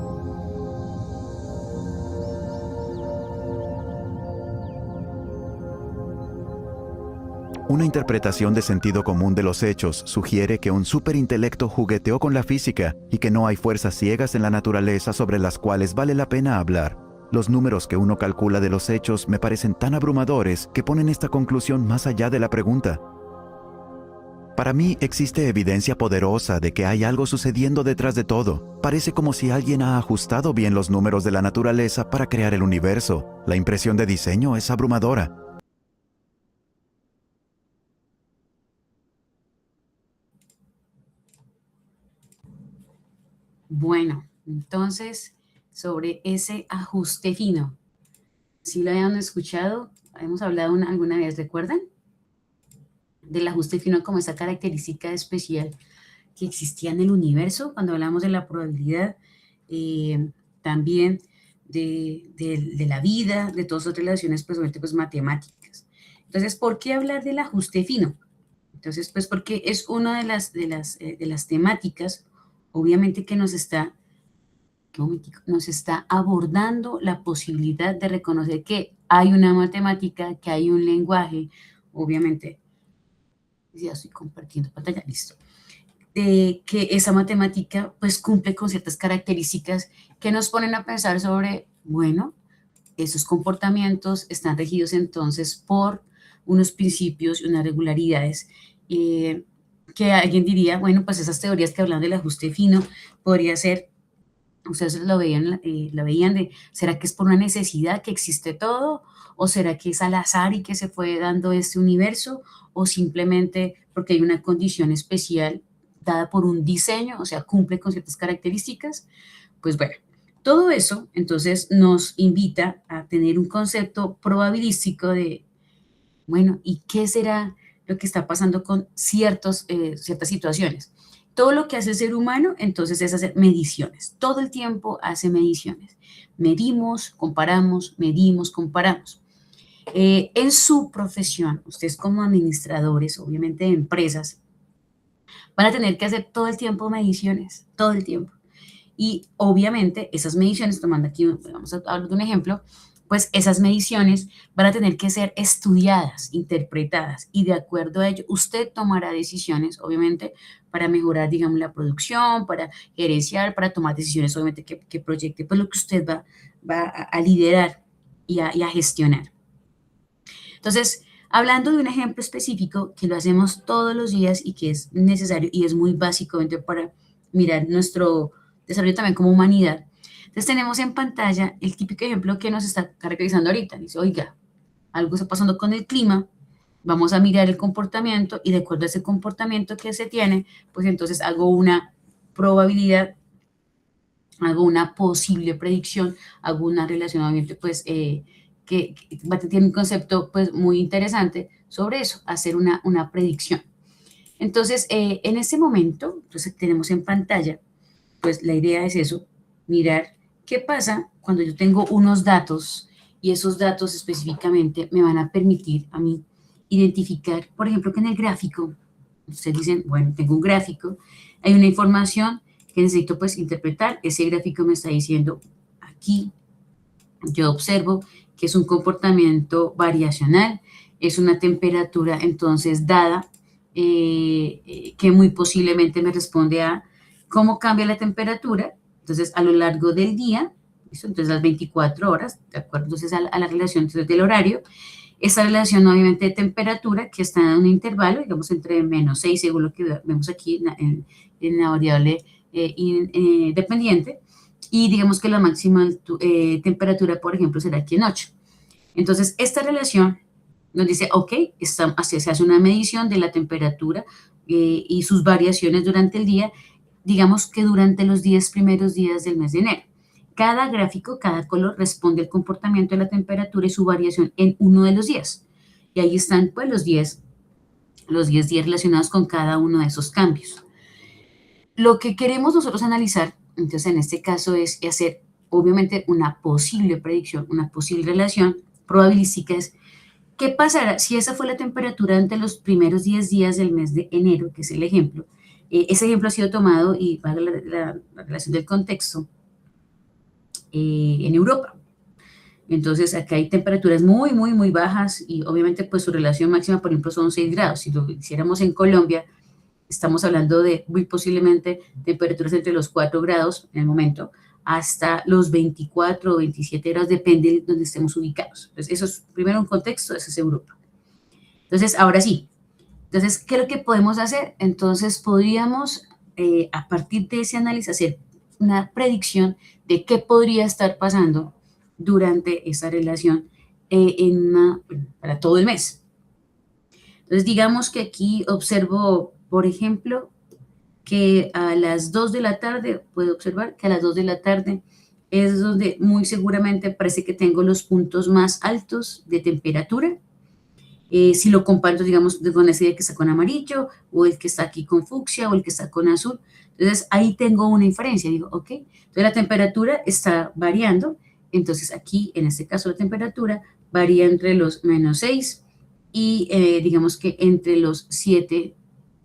Una interpretación de sentido común de los hechos sugiere que un superintelecto jugueteó con la física y que no hay fuerzas ciegas en la naturaleza sobre las cuales vale la pena hablar. Los números que uno calcula de los hechos me parecen tan abrumadores que ponen esta conclusión más allá de la pregunta. Para mí existe evidencia poderosa de que hay algo sucediendo detrás de todo. Parece como si alguien ha ajustado bien los números de la naturaleza para crear el universo. La impresión de diseño es abrumadora. Bueno, entonces, sobre ese ajuste fino, ¿sí lo habían escuchado? Hemos hablado alguna vez, ¿recuerdan? Del ajuste fino como esa característica especial que existía en el universo, cuando hablamos de la probabilidad, también de la vida, de todas sus relaciones, pues, obviamente, pues, matemáticas. Entonces, ¿por qué hablar del ajuste fino? Entonces, pues, porque es una de las temáticas, obviamente, que nos está abordando la posibilidad de reconocer que hay una matemática, que hay un lenguaje, obviamente, ya estoy compartiendo pantalla, listo, que esa matemática pues cumple con ciertas características que nos ponen a pensar sobre, bueno, esos comportamientos están regidos entonces por unos principios y unas regularidades, que alguien diría, bueno, pues esas teorías que hablan del ajuste fino podría ser, ustedes lo veían de, ¿será que es por una necesidad que existe todo? ¿O será que es al azar y que se fue dando este universo? ¿O simplemente porque hay una condición especial dada por un diseño, o sea, cumple con ciertas características? Pues bueno, todo eso entonces nos invita a tener un concepto probabilístico de, bueno, ¿y qué será lo que está pasando con ciertas situaciones? Todo lo que hace el ser humano, entonces, es hacer mediciones. Todo el tiempo hace mediciones. Medimos, comparamos, medimos, comparamos. En su profesión, ustedes como administradores, obviamente de empresas, van a tener que hacer todo el tiempo mediciones, todo el tiempo. Y obviamente esas mediciones, tomando aquí, vamos a hablar de un ejemplo, pues esas mediciones van a tener que ser estudiadas, interpretadas, y de acuerdo a ello, usted tomará decisiones, obviamente, para mejorar, digamos, la producción, para gerenciar, para tomar decisiones, obviamente, que proyecte, pues lo que usted va a liderar y a gestionar. Entonces, hablando de un ejemplo específico que lo hacemos todos los días y que es necesario y es muy básico para mirar nuestro desarrollo también como humanidad. Entonces tenemos en pantalla el típico ejemplo que nos está caracterizando ahorita. Dice, oiga, algo está pasando con el clima, vamos a mirar el comportamiento y de acuerdo a ese comportamiento que se tiene, pues entonces hago una probabilidad, hago una posible predicción, hago una relación, obviamente, pues, que tiene un concepto pues muy interesante sobre eso, hacer una predicción. Entonces, en ese momento, entonces tenemos en pantalla, pues la idea es eso, mirar qué pasa cuando yo tengo unos datos y esos datos específicamente me van a permitir a mí identificar, por ejemplo, que en el gráfico, ustedes dicen, bueno, tengo un gráfico, hay una información que necesito pues interpretar, ese gráfico me está diciendo aquí, yo observo que es un comportamiento variacional, es una temperatura entonces dada, que muy posiblemente me responde a cómo cambia la temperatura, entonces a lo largo del día, entonces las 24 horas, de acuerdo entonces a la relación entonces, del horario, esa relación obviamente de temperatura que está en un intervalo, digamos entre menos 6, según lo que vemos aquí en la variable dependiente, y digamos que la máxima temperatura, por ejemplo, será aquí en 8. Entonces, esta relación nos dice, ok, se hace una medición de la temperatura y sus variaciones durante el día, digamos que durante los 10 primeros días del mes de enero. Cada gráfico, cada color responde al comportamiento de la temperatura y su variación en uno de los días. Y ahí están pues los 10 días relacionados con cada uno de esos cambios. Lo que queremos nosotros analizar, entonces en este caso es hacer obviamente una posible predicción, una posible relación probabilística es ¿qué pasará si esa fue la temperatura entre los primeros 10 días del mes de enero, que es el ejemplo? Ese ejemplo ha sido tomado, y para la relación del contexto, en Europa. Entonces, acá hay temperaturas muy, muy, muy bajas y obviamente pues su relación máxima, por ejemplo, son 6 grados. Si lo hiciéramos en Colombia, estamos hablando de muy posiblemente temperaturas entre los 4 grados en el momento hasta los 24 o 27 grados, depende de donde estemos ubicados. Entonces, eso es primero un contexto, eso es Europa. Entonces, ahora sí. Entonces, ¿qué es lo que podemos hacer? Entonces, podríamos, a partir de ese análisis, hacer una predicción de qué podría estar pasando durante esa relación para todo el mes. Entonces, digamos que aquí observo, por ejemplo, que a las 2 de la tarde, puedo observar que a las 2 de la tarde es donde muy seguramente parece que tengo los puntos más altos de temperatura Si lo comparo, digamos, con ese que está con amarillo, o el que está aquí con fucsia, o el que está con azul, entonces ahí tengo una inferencia, digo, ok, entonces la temperatura está variando, entonces aquí, en este caso, la temperatura varía entre los -6 y digamos que entre los 7,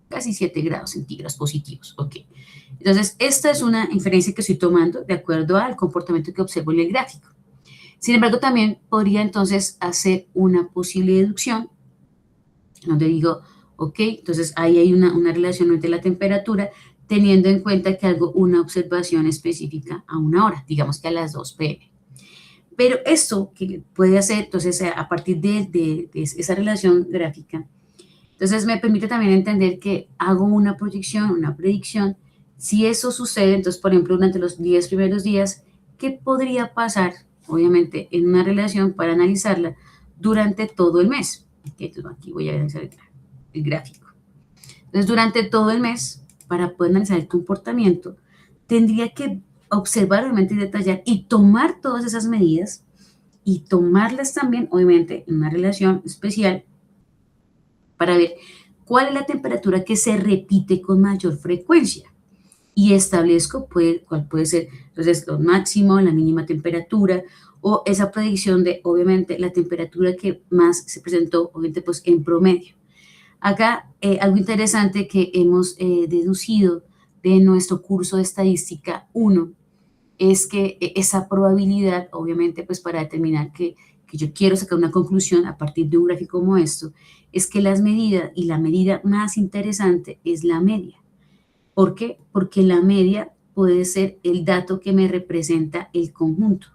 casi 7 grados centígrados positivos, ok. Entonces, esta es una inferencia que estoy tomando de acuerdo al comportamiento que observo en el gráfico. Sin embargo, también podría entonces hacer una posible deducción, donde digo, ok, entonces ahí hay una relación entre la temperatura, teniendo en cuenta que hago una observación específica a una hora, digamos que a las 2 p.m. Pero esto que puede hacer, entonces, a partir de esa relación gráfica, entonces me permite también entender que hago una proyección, una predicción. Si eso sucede, entonces, por ejemplo, durante los 10 primeros días, ¿qué podría pasar, obviamente, en una relación para analizarla durante todo el mes? Okay, entonces aquí voy a analizar el gráfico. Entonces, durante todo el mes, para poder analizar el comportamiento, tendría que observar, obviamente, y detallar y tomar todas esas medidas y tomarlas también, obviamente, en una relación especial para ver cuál es la temperatura que se repite con mayor frecuencia y establezco cuál puede ser, entonces, lo máximo, la mínima temperatura o esa predicción de, obviamente, la temperatura que más se presentó, obviamente, pues en promedio. Acá, algo interesante que hemos deducido de nuestro curso de estadística 1 es que esa probabilidad, obviamente, pues para determinar que yo quiero sacar una conclusión a partir de un gráfico como esto, es que las medidas, y la medida más interesante es la media. ¿Por qué? Porque la media puede ser el dato que me representa el conjunto.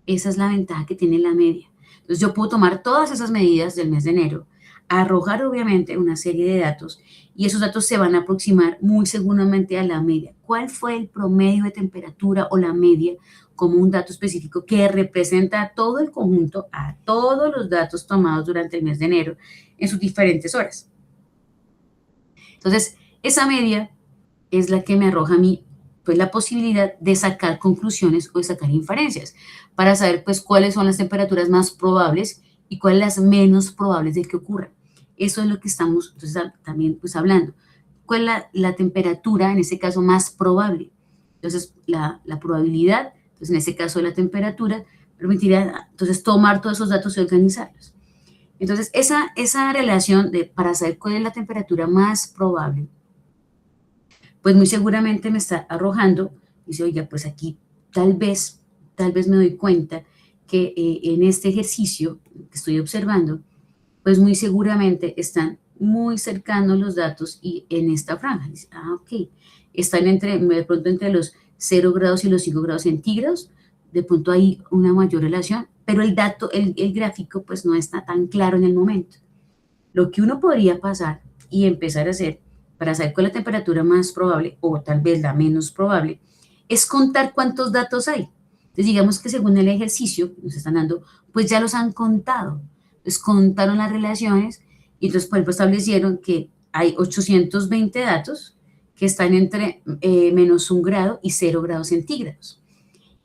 Esa es la ventaja que tiene la media. Entonces yo puedo tomar todas esas medidas del mes de enero, arrojar obviamente una serie de datos y esos datos se van a aproximar muy seguramente a la media. ¿Cuál fue el promedio de temperatura o la media como un dato específico que representa a todo el conjunto, a todos los datos tomados durante el mes de enero en sus diferentes horas? Entonces, esa media es la que me arroja a mí pues la posibilidad de sacar conclusiones o de sacar inferencias para saber pues cuáles son las temperaturas más probables y cuáles las menos probables de que ocurran. Eso es lo que estamos entonces, también pues hablando. ¿Cuál es la temperatura, en este caso, más probable? Entonces, la probabilidad, entonces en este caso la temperatura, permitiría entonces tomar todos esos datos y organizarlos. Entonces, esa relación para saber cuál es la temperatura más probable, pues muy seguramente me está arrojando, dice, oiga, pues aquí tal vez me doy cuenta que en este ejercicio que estoy observando, pues muy seguramente están muy cercanos los datos y en esta franja. Dice, ok, están de pronto entre los 0 grados y los 5 grados centígrados, de pronto hay una mayor relación, pero el dato, el gráfico, pues no está tan claro en el momento. Lo que uno podría pasar y empezar a hacer para saber cuál es la temperatura más probable o tal vez la menos probable, es contar cuántos datos hay. Entonces, digamos que según el ejercicio que nos están dando, pues ya los han contado. Entonces, contaron las relaciones y entonces, por ejemplo, establecieron que hay 820 datos que están entre -1 grado y 0 grados centígrados.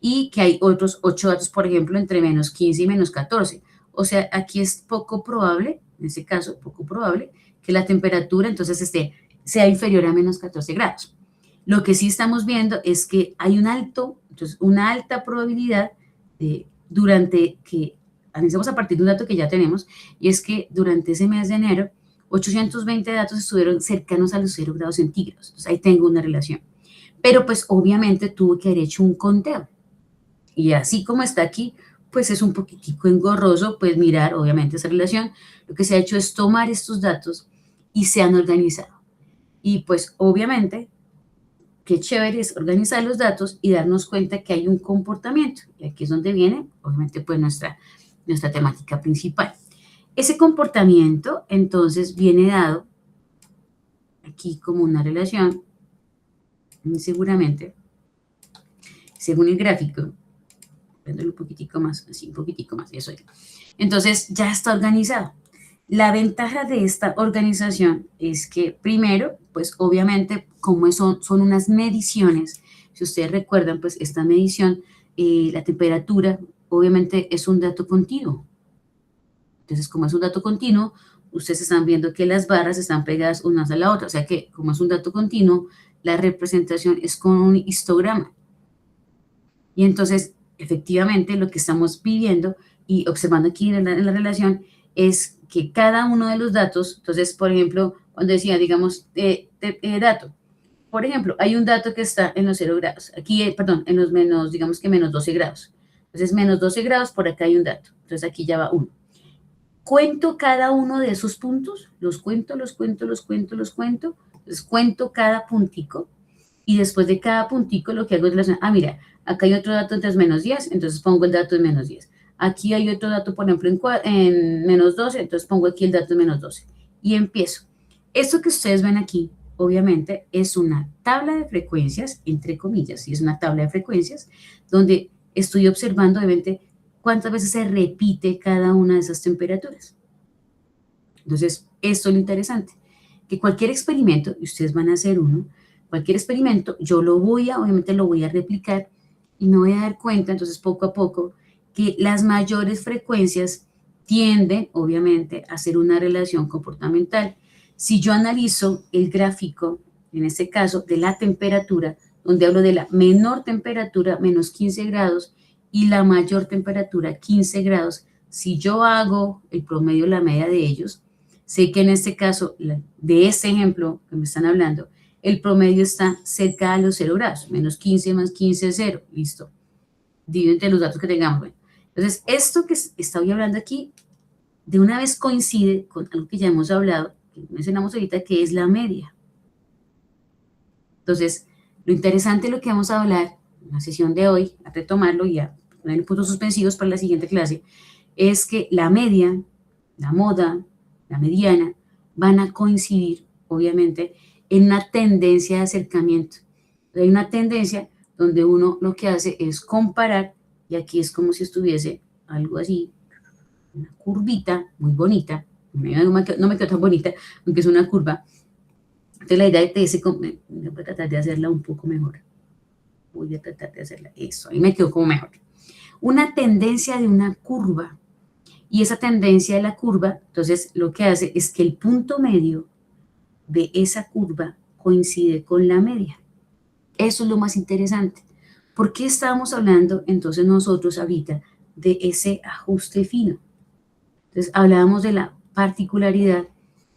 Y que hay otros 8 datos, por ejemplo, entre -15 y -14. O sea, aquí es poco probable, en este caso, poco probable, que la temperatura entonces sea inferior a -14 grados. Lo que sí estamos viendo es que hay una alta probabilidad durante que, analicemos a partir de un dato que ya tenemos, y es que durante ese mes de enero, 820 datos estuvieron cercanos a los 0 grados centígrados. Entonces ahí tengo una relación. Pero pues obviamente tuvo que haber hecho un conteo. Y así como está aquí, pues es un poquitico engorroso, pues mirar obviamente esa relación. Lo que se ha hecho es tomar estos datos y se han organizado. Y pues obviamente, qué chévere es organizar los datos y darnos cuenta que hay un comportamiento. Y aquí es donde viene, obviamente, pues nuestra temática principal. Ese comportamiento, entonces, viene dado aquí como una relación, seguramente, según el gráfico, prenderlo un poquitico más, así un poquitico más, eso es. Entonces, ya está organizado. La ventaja de esta organización es que, primero, pues obviamente, como son unas mediciones, si ustedes recuerdan, pues esta medición, la temperatura, obviamente es un dato continuo. Entonces, como es un dato continuo, ustedes están viendo que las barras están pegadas unas a la otra. O sea que, como es un dato continuo, la representación es con un histograma. Y entonces, efectivamente, lo que estamos viviendo y observando aquí en la relación es que cada uno de los datos, entonces, por ejemplo, cuando decía, digamos, dato, por ejemplo, hay un dato que está en los 0 grados, aquí, perdón, en los menos, digamos que menos 12 grados. Entonces, menos 12 grados, por acá hay un dato. Entonces, aquí ya va 1. Cuento cada uno de esos puntos, los cuento. Entonces, cuento cada puntico y después de cada puntico lo que hago es relacionar, mira, acá hay otro dato entonces menos 10, entonces pongo el dato de menos 10. Aquí hay otro dato, por ejemplo, en menos 12, entonces pongo aquí el dato de menos 12. Y empiezo. Esto que ustedes ven aquí, obviamente, es una tabla de frecuencias, entre comillas, y es una tabla de frecuencias, donde estoy observando, obviamente, cuántas veces se repite cada una de esas temperaturas. Entonces, esto es lo interesante, que cualquier experimento, y ustedes van a hacer uno, cualquier experimento, yo obviamente lo voy a replicar y me voy a dar cuenta, entonces, poco a poco, que las mayores frecuencias tienden, obviamente, a hacer una relación comportamental. Si yo analizo el gráfico, en este caso, de la temperatura, donde hablo de la menor temperatura, menos 15 grados, y la mayor temperatura, 15 grados, si yo hago el promedio, la media de ellos, sé que en este caso, de este ejemplo que me están hablando, el promedio está cerca a los 0 grados, menos 15 más 15 0, listo. Divido entre los datos que tengamos. Bueno, entonces, esto que estoy hablando aquí, de una vez coincide con algo que ya hemos hablado, que mencionamos ahorita, que es la media. Entonces, lo interesante de lo que vamos a hablar en la sesión de hoy, a retomarlo y a poner puntos suspensivos para la siguiente clase, es que la media, la moda, la mediana, van a coincidir, obviamente, en una tendencia de acercamiento. Hay una tendencia donde uno lo que hace es comparar, y aquí es como si estuviese algo así, una curvita muy bonita, no me quedó tan bonita, aunque es una curva. Entonces la idea de ese, voy a tratar de hacerla un poco mejor. Voy a tratar de hacerla, eso, ahí me quedó como mejor. Una tendencia de una curva, y esa tendencia de la curva, entonces lo que hace es que el punto medio de esa curva coincide con la media. Eso es lo más interesante. ¿Por qué estábamos hablando entonces nosotros ahorita de ese ajuste fino? Entonces hablábamos de la particularidad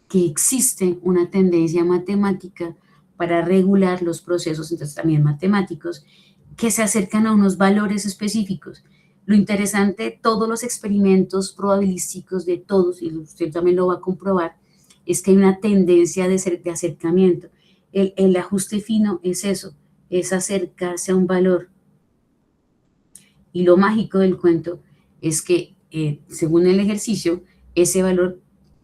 que existe una tendencia matemática para regular los procesos, entonces también matemáticos, que se acercan a unos valores específicos. Lo interesante, todos los experimentos probabilísticos de todos, y usted también lo va a comprobar, es que hay una tendencia de acercamiento. El ajuste fino es eso, es acercarse a un valor. Y lo mágico del cuento es que, según el ejercicio, ese valor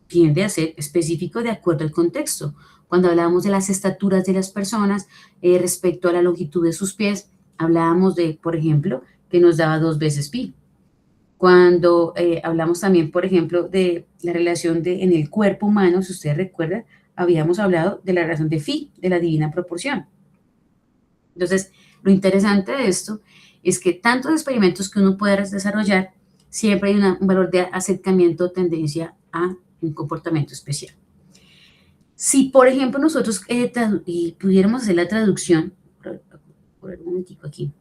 tiende a ser específico de acuerdo al contexto. Cuando hablábamos de las estaturas de las personas respecto a la longitud de sus pies, hablábamos de, por ejemplo, que nos daba 2 veces pi. Cuando hablamos también, por ejemplo, de la relación en el cuerpo humano, si ustedes recuerdan, habíamos hablado de la relación de phi, de la divina proporción. Entonces, lo interesante de esto es que tantos experimentos que uno pueda desarrollar, siempre hay un valor de acercamiento o tendencia a un comportamiento especial. Si, por ejemplo, nosotros pudiéramos hacer la traducción, por un momentico aquí,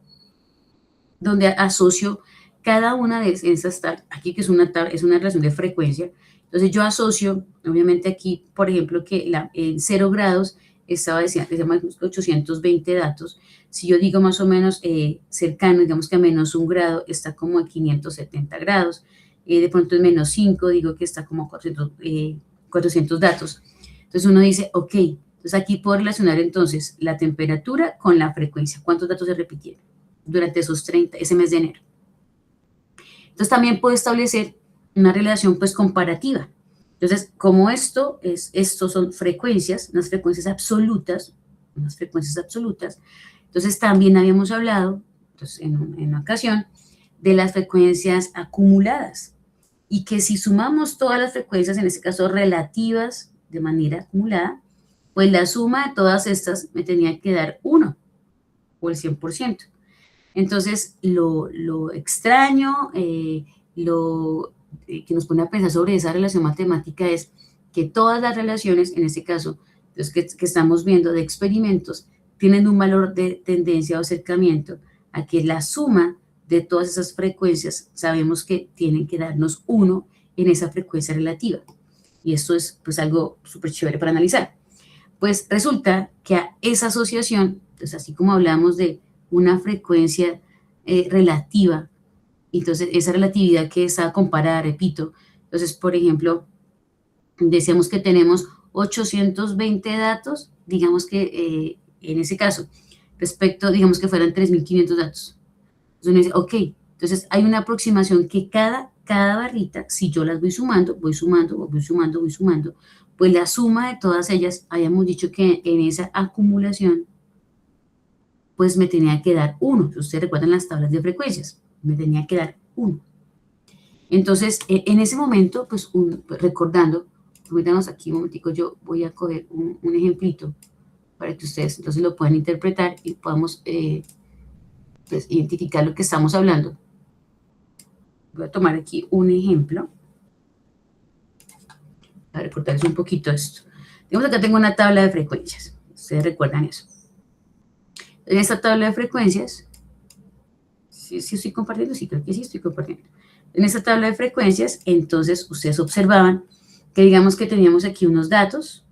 donde asocio cada una de esas, aquí que es una relación de frecuencia, entonces yo asocio, obviamente aquí, por ejemplo, que en 0 grados estaba diciendo 820 datos. Si yo digo más o menos cercano, digamos que a menos 1 grado está como a 570 grados, de pronto en menos 5 digo que está como a 400 datos. Entonces uno dice, ok, entonces aquí puedo relacionar entonces la temperatura con la frecuencia, cuántos datos se repitieron durante ese mes de enero. Entonces también puedo establecer una relación pues comparativa. Entonces, como estos son frecuencias, unas frecuencias absolutas, entonces también habíamos hablado, entonces, en una ocasión, de las frecuencias acumuladas, y que si sumamos todas las frecuencias, en este caso relativas, de manera acumulada, pues la suma de todas estas me tenía que dar 1, o el 100%. Entonces, lo extraño, lo que nos pone a pensar sobre esa relación matemática es que todas las relaciones, en este caso, los que estamos viendo de experimentos, tienen un valor de tendencia o acercamiento a que la suma de todas esas frecuencias sabemos que tienen que darnos 1 en esa frecuencia relativa. Y esto es pues algo súper chévere para analizar. Pues resulta que a esa asociación, pues así como hablamos de una frecuencia relativa, entonces esa relatividad que está comparada, repito, entonces por ejemplo, decíamos que tenemos 820 datos, digamos que en ese caso, respecto, digamos que fueran 3.500 datos. Entonces uno dice, ok, entonces hay una aproximación que cada barrita, si yo las voy sumando, pues la suma de todas ellas, habíamos dicho que en esa acumulación, pues me tenía que dar 1. Si ustedes recuerdan las tablas de frecuencias, me tenía que dar 1. Entonces, en ese momento, pues recordando, permítanos aquí un momentico, yo voy a coger un ejemplito para que ustedes entonces lo puedan interpretar y podamos pues, identificar lo que estamos hablando. Voy a tomar aquí un ejemplo para recordarles un poquito esto. Digamos acá tengo una tabla de frecuencias. Ustedes recuerdan eso. En esta tabla de frecuencias, ¿sí estoy compartiendo? Sí, creo que sí estoy compartiendo. En esta tabla de frecuencias, entonces ustedes observaban que digamos que teníamos aquí unos datos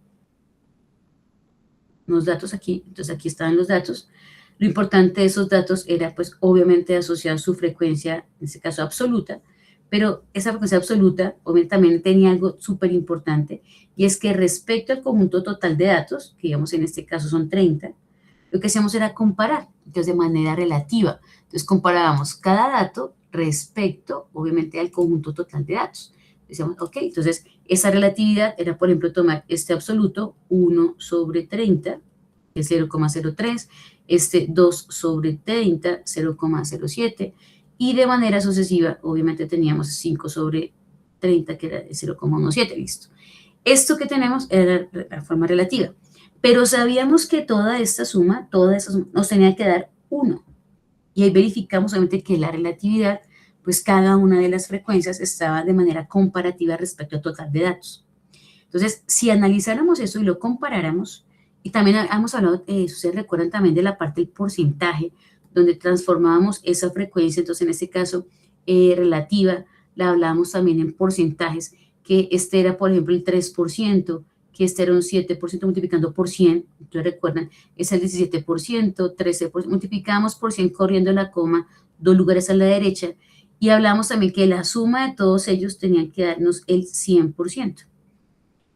aquí, entonces aquí estaban los datos. Lo importante de esos datos era, pues, obviamente asociar su frecuencia, en este caso absoluta, pero esa frecuencia absoluta, obviamente, también tenía algo súper importante, y es que respecto al conjunto total de datos, que digamos en este caso son 30, lo que hacíamos era comparar, entonces de manera relativa. Entonces comparábamos cada dato respecto, obviamente, al conjunto total de datos. Decíamos, ok, entonces esa relatividad era, por ejemplo, tomar este absoluto, 1 sobre 30, que es 0,03, este 2 sobre 30, 0,07, y de manera sucesiva, obviamente, teníamos 5 sobre 30, que era 0,17, listo. Esto que tenemos era la forma relativa, pero sabíamos que toda esta suma nos tenía que dar 1, y ahí verificamos obviamente que la relatividad, pues cada una de las frecuencias estaba de manera comparativa respecto al total de datos. Entonces, si analizáramos eso y lo comparáramos, y también hemos hablado, ustedes recuerdan también de la parte del porcentaje, donde transformábamos esa frecuencia, entonces en este caso relativa, la hablábamos también en porcentajes, que este era, por ejemplo, el 3%, que este era un 7% multiplicando por 100, ustedes recuerdan, es el 17%, 13%, multiplicamos por 100 corriendo la coma, 2 lugares a la derecha, y hablamos también que la suma de todos ellos tenía que darnos el 100%.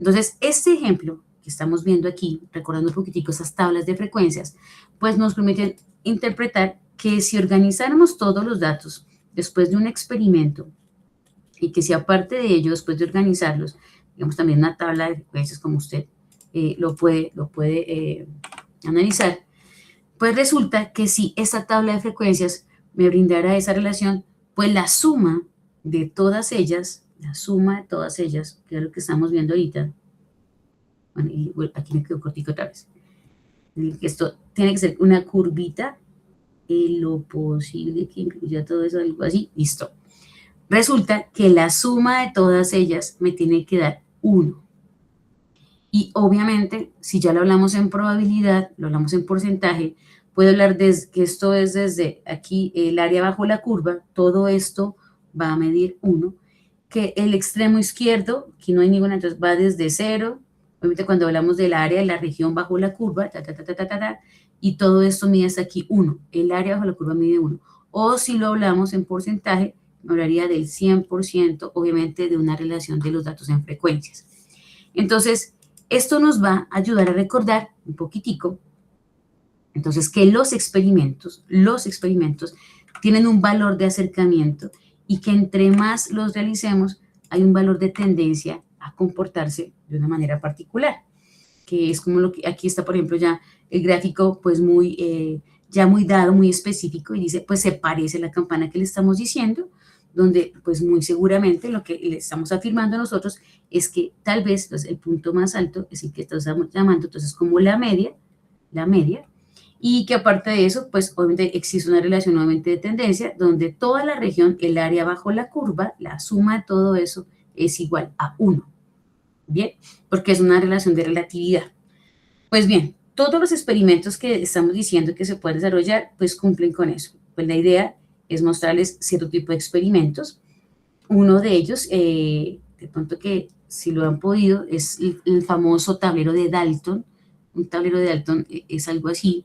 Entonces, este ejemplo que estamos viendo aquí, recordando un poquitico esas tablas de frecuencias, pues nos permiten interpretar que si organizáramos todos los datos después de un experimento y que si aparte de ello, después de organizarlos, digamos también una tabla de frecuencias como usted lo puede analizar, pues resulta que si esta tabla de frecuencias me brindara esa relación, pues la suma de todas ellas, que es lo que estamos viendo ahorita, bueno, y aquí me quedo cortico otra vez, esto tiene que ser una curvita en lo posible que incluya todo eso, algo así, listo. Resulta que la suma de todas ellas me tiene que dar 1. Y obviamente, si ya lo hablamos en probabilidad, lo hablamos en porcentaje, puedo hablar de que esto es desde aquí, el área bajo la curva, todo esto va a medir 1, que el extremo izquierdo, aquí no hay ninguna, entonces va desde 0, obviamente cuando hablamos del área de la región bajo la curva, y todo esto mide hasta aquí 1, el área bajo la curva mide 1. O si lo hablamos en porcentaje, me hablaría del 100%, obviamente de una relación de los datos en frecuencias. Entonces, esto nos va a ayudar a recordar un poquitico, entonces, que los experimentos tienen un valor de acercamiento y que entre más los realicemos, hay un valor de tendencia a comportarse de una manera particular, que es como lo que aquí está, por ejemplo, ya el gráfico, pues ya muy dado, muy específico, y dice, pues se parece a la campana que le estamos diciendo, donde pues muy seguramente lo que le estamos afirmando nosotros es que tal vez pues, el punto más alto es el que estamos llamando entonces como la media, y que aparte de eso, pues obviamente existe una relación nuevamente de tendencia, donde toda la región, el área bajo la curva, la suma de todo eso es igual a 1. Bien, porque es una relación de relatividad. Pues bien, todos los experimentos que estamos diciendo que se pueden desarrollar, pues cumplen con eso. Pues la idea es mostrarles cierto tipo de experimentos. Uno de ellos, de pronto que si lo han podido, es el famoso tablero de Dalton. Un tablero de Dalton es algo así,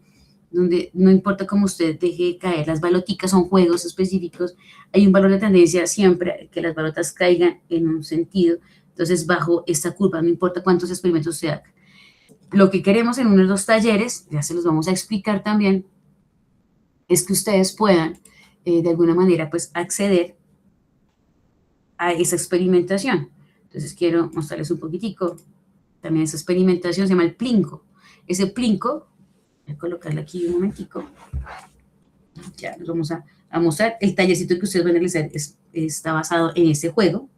donde no importa cómo usted deje caer las baloticas, son juegos específicos, hay un valor de tendencia siempre que las balotas caigan en un sentido. Entonces, bajo esta curva, no importa cuántos experimentos se hagan. Lo que queremos en uno de los talleres, ya se los vamos a explicar también, es que ustedes puedan, de alguna manera, pues, acceder a esa experimentación. Entonces, quiero mostrarles un poquitico también esa experimentación, se llama el Plinko. Ese Plinko, voy a colocarle aquí un momentico, ya nos vamos a mostrar. El tallercito que ustedes van a realizar está basado en este juego.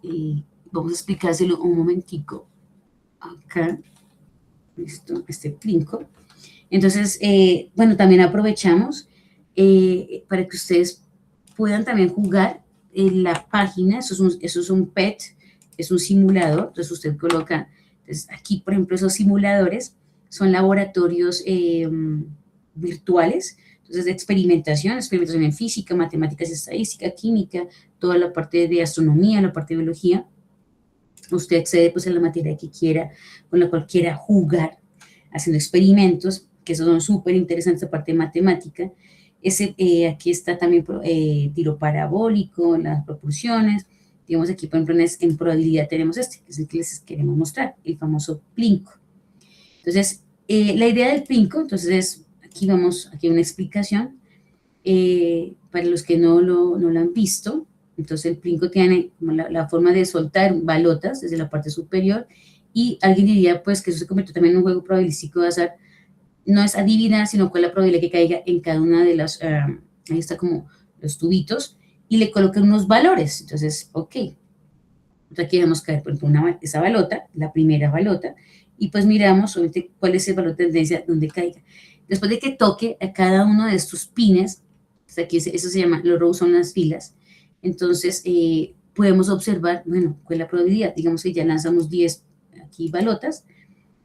Y vamos a explicárselo un momentico. Acá, listo, este Plinko. Entonces, bueno, también aprovechamos para que ustedes puedan también jugar en la página. Eso es un PET, es un simulador. Entonces, usted coloca, entonces, aquí, por ejemplo, esos simuladores son laboratorios virtuales. Entonces, de experimentación en física, matemáticas, estadística, química, toda la parte de astronomía, la parte de biología. Usted accede pues a la materia que quiera, con la cual quiera jugar, haciendo experimentos, que esos son súper interesantes, la parte de matemática. Aquí está también tiro parabólico, las proporciones. Digamos aquí, por ejemplo, en probabilidad tenemos que es el que les queremos mostrar, el famoso Plinko. Entonces, la idea del Plinko, entonces es, aquí hay una explicación, para los que no lo han visto. Entonces el Plinko tiene como la forma de soltar balotas desde la parte superior, y alguien diría pues que eso se convirtió también en un juego probabilístico de azar. No es adivinar, sino cuál es la probabilidad que caiga en cada una de las, ahí está como los tubitos, y le colocan unos valores. Entonces, ok, entonces aquí vamos a caer, por ejemplo, esa balota, la primera balota, y pues miramos obviamente cuál es el valor de tendencia donde caiga. Después de que toque a cada uno de estos pines, aquí eso se llama, los rows son las filas. Entonces, podemos observar, bueno, cuál es la probabilidad. Digamos que ya lanzamos 10 aquí balotas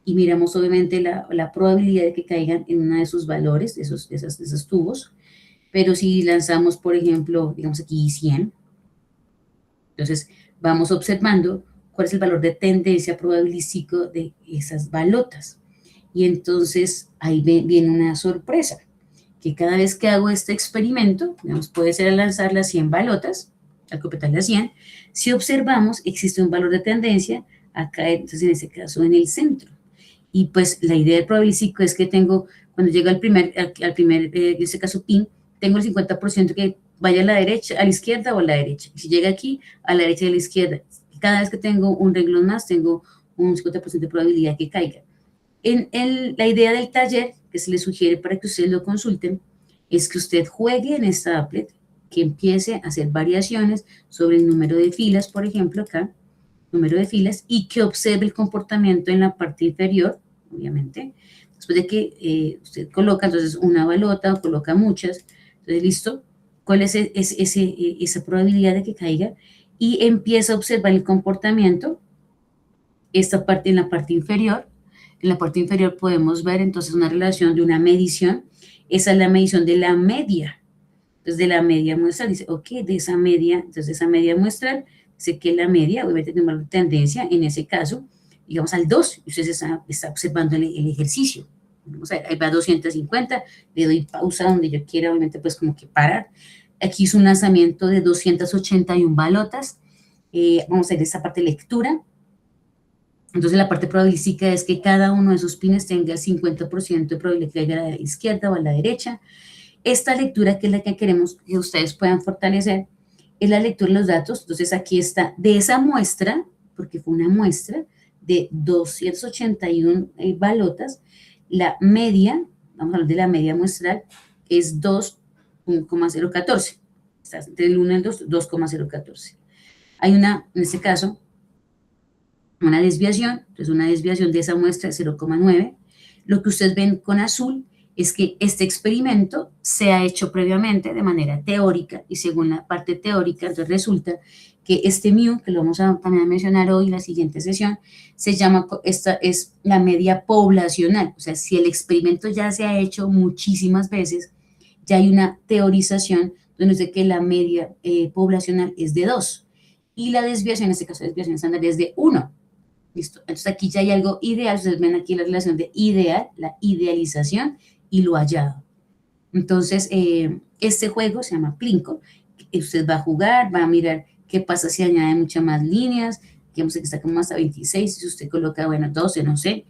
y miramos obviamente la probabilidad de que caigan en uno de sus valores, de esos tubos. Pero si lanzamos, por ejemplo, digamos aquí 100, entonces vamos observando cuál es el valor de tendencia probabilístico de esas balotas. Y entonces ahí viene una sorpresa, que cada vez que hago este experimento, digamos, puede ser al lanzar las 100 balotas, al completar las 100, si observamos, existe un valor de tendencia acá, entonces en este caso en el centro. Y pues la idea del probabilístico es que tengo, cuando llega al primer en este caso pin, tengo el 50% que vaya a la derecha, a la izquierda o a la derecha. Y si llega aquí, a la derecha y a la izquierda. Cada vez que tengo un renglón más, tengo un 50% de probabilidad que caiga. La idea del taller, que se les sugiere para que ustedes lo consulten, es que usted juegue en esta applet, que empiece a hacer variaciones sobre el número de filas, por ejemplo, acá, número de filas, y que observe el comportamiento en la parte inferior, obviamente. Después de que usted coloca entonces una balota o coloca muchas, entonces listo, cuál es esa probabilidad de que caiga, y empieza a observar el comportamiento, esta parte en la parte inferior. En la parte inferior podemos ver entonces una relación de una medición. Esa es la medición de la media. Entonces, de la media muestral, dice, ok, de esa media, entonces esa media muestral, dice que la media, obviamente tiene una tendencia, en ese caso, digamos al 2, y usted está observando el ejercicio. Vamos a ver, ahí va 250, le doy pausa donde yo quiera, obviamente, pues como que parar. Aquí hizo un lanzamiento de 281 balotas. Vamos a ver esa parte de lectura. Entonces, la parte probabilística es que cada uno de esos pines tenga 50% de probabilidad que caiga a la izquierda o a la derecha. Esta lectura, que es la que queremos que ustedes puedan fortalecer, es la lectura de los datos. Entonces, aquí está, de esa muestra, porque fue una muestra de 281 balotas, la media, vamos a hablar de la media muestral, es 2,014. Está entre el 1 y el 2, 2,014. Hay en este caso, una desviación, entonces una desviación de esa muestra de 0,9. Lo que ustedes ven con azul es que este experimento se ha hecho previamente de manera teórica y según la parte teórica, entonces resulta que este mu, que lo vamos a también a mencionar hoy en la siguiente sesión, se llama, esta es la media poblacional. O sea, si el experimento ya se ha hecho muchísimas veces, ya hay una teorización donde dice que la media poblacional es de 2 y la desviación, en este caso la desviación estándar, es de 1. ¿Listo? Entonces aquí ya hay algo ideal, ustedes ven aquí la relación de ideal, la idealización y lo hallado. Entonces, este juego se llama Plinko, usted va a jugar, va a mirar qué pasa si añade muchas más líneas, digamos que está como hasta 26, si usted coloca, bueno, 12, no sé,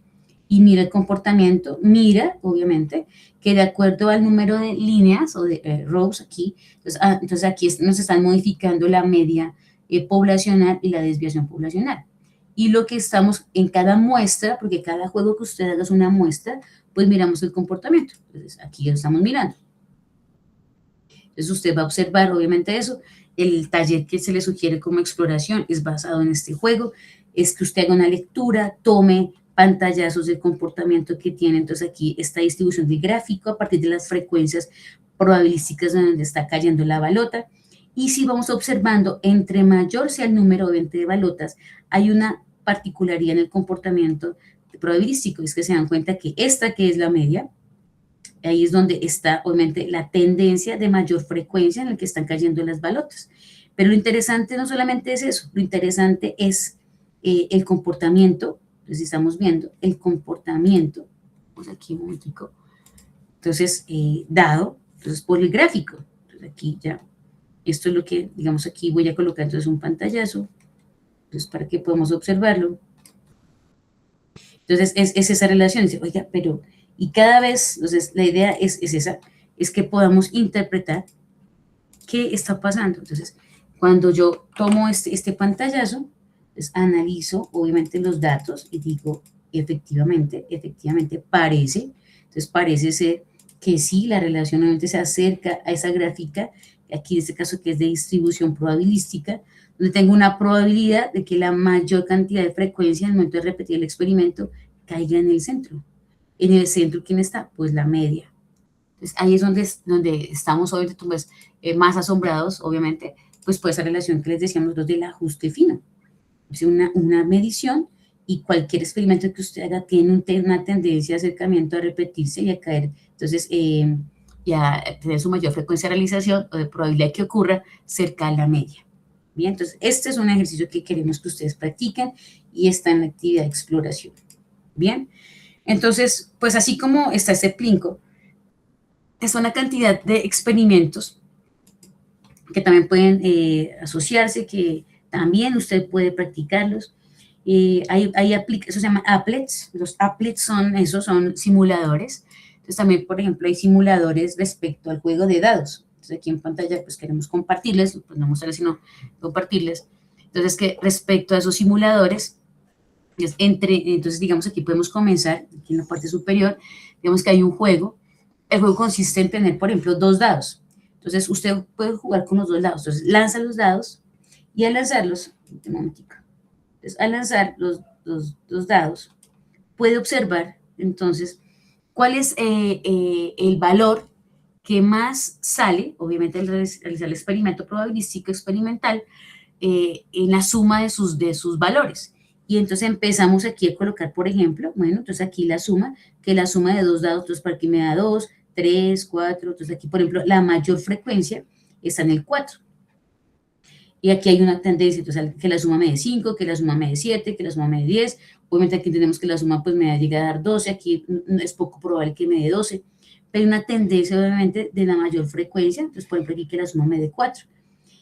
y mira el comportamiento, mira, obviamente, que de acuerdo al número de líneas o de rows aquí, entonces aquí nos están modificando la media poblacional y la desviación poblacional. Y lo que estamos en cada muestra, porque cada juego que usted haga es una muestra, pues miramos el comportamiento. Entonces, aquí lo estamos mirando. Entonces, usted va a observar, obviamente, eso. El taller que se le sugiere como exploración es basado en este juego. Es que usted haga una lectura, tome pantallazos del comportamiento que tiene. Entonces, aquí esta distribución de gráfico a partir de las frecuencias probabilísticas donde está cayendo la balota. Y si vamos observando, entre mayor sea el número obviamente de balotas, hay una particularidad en el comportamiento probabilístico, es que se dan cuenta que esta que es la media, ahí es donde está obviamente la tendencia de mayor frecuencia en la que están cayendo las balotas. Pero lo interesante no solamente es eso, lo interesante es el comportamiento. Entonces estamos viendo el comportamiento, pues aquí un momentico, entonces dado, entonces por el gráfico, entonces aquí ya, esto es lo que, digamos aquí voy a colocar entonces un pantallazo, entonces para que podamos observarlo. Entonces, es esa relación. Dice, oiga, pero, y cada vez, entonces, la idea es esa, es que podamos interpretar qué está pasando. Entonces, cuando yo tomo este pantallazo, pues analizo, obviamente, los datos y digo, efectivamente, parece, entonces parece ser que sí, la relación obviamente se acerca a esa gráfica, aquí en este caso que es de distribución probabilística, donde tengo una probabilidad de que la mayor cantidad de frecuencia en el momento de repetir el experimento caiga en el centro. En el centro, ¿quién está? Pues la media. Entonces, ahí es donde estamos obviamente pues, más asombrados, obviamente, pues por esa relación que les decíamos nosotros del ajuste fino. Es una medición y cualquier experimento que usted haga tiene una tendencia de acercamiento a repetirse y a caer. Entonces, y a tener su mayor frecuencia de realización o de probabilidad que ocurra cerca a la media. Bien, entonces este es un ejercicio que queremos que ustedes practiquen y está en la actividad de exploración. Bien, entonces, pues así como está este Plinko, es una cantidad de experimentos que también pueden asociarse, que también usted puede practicarlos. Eso se llama applets. Los applets son simuladores. Entonces también, por ejemplo, hay simuladores respecto al juego de dados. Entonces aquí en pantalla pues queremos compartirles, pues no mostrarles sino compartirles. Entonces que respecto a esos simuladores, entonces digamos aquí podemos comenzar, aquí en la parte superior, digamos que hay un juego. El juego consiste en tener, por ejemplo, 2 dados. Entonces usted puede jugar con los 2 dados. Entonces lanza los dados y al lanzarlos, un momentico. Entonces al lanzar los 2 dados, puede observar entonces cuál es el valor que más sale, obviamente al realizar el experimento probabilístico experimental, en la suma de sus valores. Y entonces empezamos aquí a colocar, por ejemplo, bueno, entonces aquí la suma, que la suma de 2 dados, entonces para aquí me da 2, 3, 4, entonces aquí, por ejemplo, la mayor frecuencia está en el 4. Y aquí hay una tendencia, entonces, que la suma me dé 5, que la suma me dé 7, que la suma me dé 10. Obviamente aquí tenemos que la suma pues me va a llegar a dar 12, aquí es poco probable que me dé 12. Pero hay una tendencia, obviamente, de la mayor frecuencia, entonces, por ejemplo, aquí que la suma me dé 4.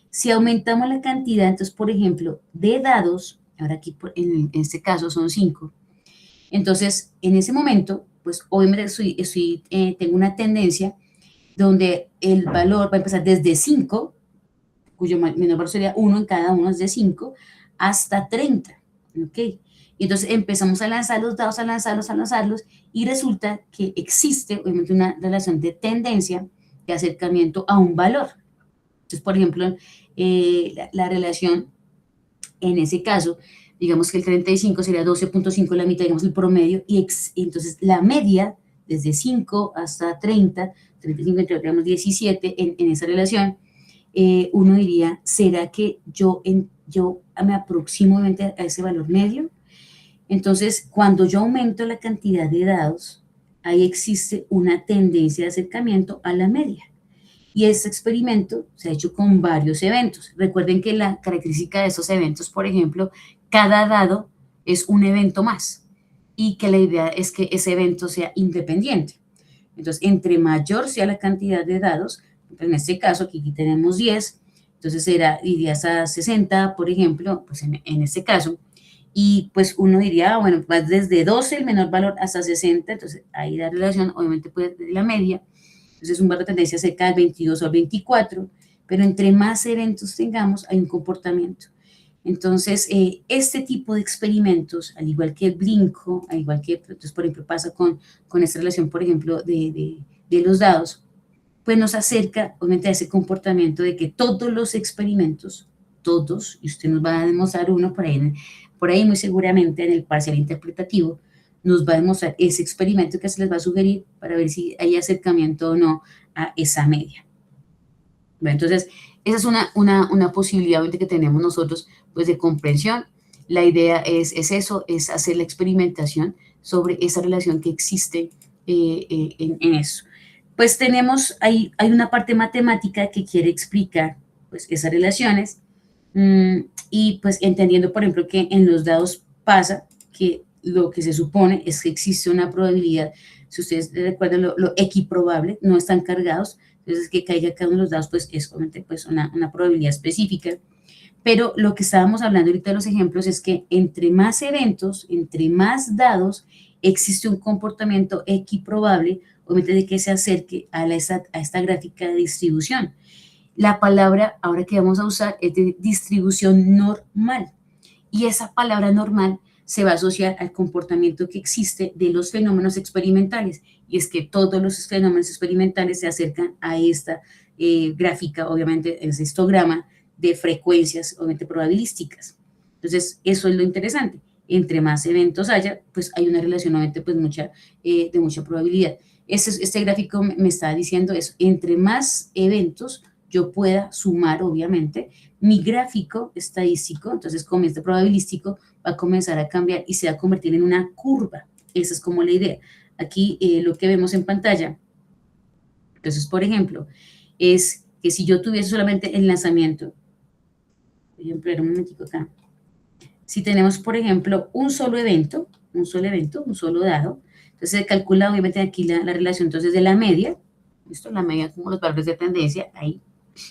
Si aumentamos la cantidad, entonces, por ejemplo, de dados, ahora aquí en este caso son 5, entonces, en ese momento, pues obviamente tengo una tendencia donde el valor va a empezar desde 5, cuyo menor valor sería 1 en cada uno, es de 5, hasta 30, ¿ok? Y entonces empezamos a lanzar los dados, a lanzarlos, y resulta que existe, obviamente, una relación de tendencia de acercamiento a un valor. Entonces, por ejemplo, la relación, en ese caso, digamos que el 35 sería 12.5 la mitad, digamos el promedio, y entonces la media desde 5 hasta 30, 35, digamos 17 en esa relación, uno diría, ¿será que yo me aproximo a ese valor medio? Entonces, cuando yo aumento la cantidad de dados, ahí existe una tendencia de acercamiento a la media. Y este experimento se ha hecho con varios eventos. Recuerden que la característica de esos eventos, por ejemplo, cada dado es un evento más y que la idea es que ese evento sea independiente. Entonces, entre mayor sea la cantidad de dados, en este caso aquí tenemos 10, entonces irías a 60, por ejemplo, pues en este caso, y pues uno diría, bueno, vas desde 12, el menor valor, hasta 60, entonces ahí la relación obviamente puede ser la media, entonces un valor de tendencia cerca del 22 o al 24, pero entre más eventos tengamos, hay un comportamiento. Entonces, este tipo de experimentos, al igual que el brinco, al igual que, entonces, por ejemplo, pasa con esta relación, por ejemplo, de los dados, pues nos acerca, obviamente, a ese comportamiento de que todos los experimentos, todos, y usted nos va a demostrar uno por ahí muy seguramente en el parcial interpretativo, nos va a demostrar ese experimento que se les va a sugerir para ver si hay acercamiento o no a esa media. Bueno, entonces, esa es una posibilidad que tenemos nosotros, pues, de comprensión. La idea es eso, es hacer la experimentación sobre esa relación que existe en eso. Pues hay una parte matemática que quiere explicar, pues, esas relaciones, y pues entendiendo, por ejemplo, que en los dados pasa que lo que se supone es que existe una probabilidad, si ustedes recuerdan lo equiprobable, no están cargados, entonces que caiga cada uno de los dados, pues es obviamente pues una probabilidad específica, pero lo que estábamos hablando ahorita de los ejemplos es que entre más eventos, entre más dados, existe un comportamiento equiprobable, obviamente de que se acerque a esta gráfica de distribución. La palabra ahora que vamos a usar es de distribución normal, y esa palabra normal se va a asociar al comportamiento que existe de los fenómenos experimentales, y es que todos los fenómenos experimentales se acercan a esta gráfica, obviamente, ese histograma de frecuencias, obviamente, probabilísticas. Entonces, eso es lo interesante. Entre más eventos haya, pues hay una relación, obviamente, pues de mucha probabilidad. Este gráfico me está diciendo eso. Entre más eventos yo pueda sumar, obviamente, mi gráfico estadístico, entonces con este probabilístico, va a comenzar a cambiar y se va a convertir en una curva. Esa es como la idea. Aquí lo que vemos en pantalla, entonces, por ejemplo, es que si yo tuviese solamente el lanzamiento, por ejemplo, un momentico acá, si tenemos, por ejemplo, un solo evento, un solo dado, entonces se calcula obviamente aquí la relación entonces de la media, esto la media como los valores de tendencia, ahí,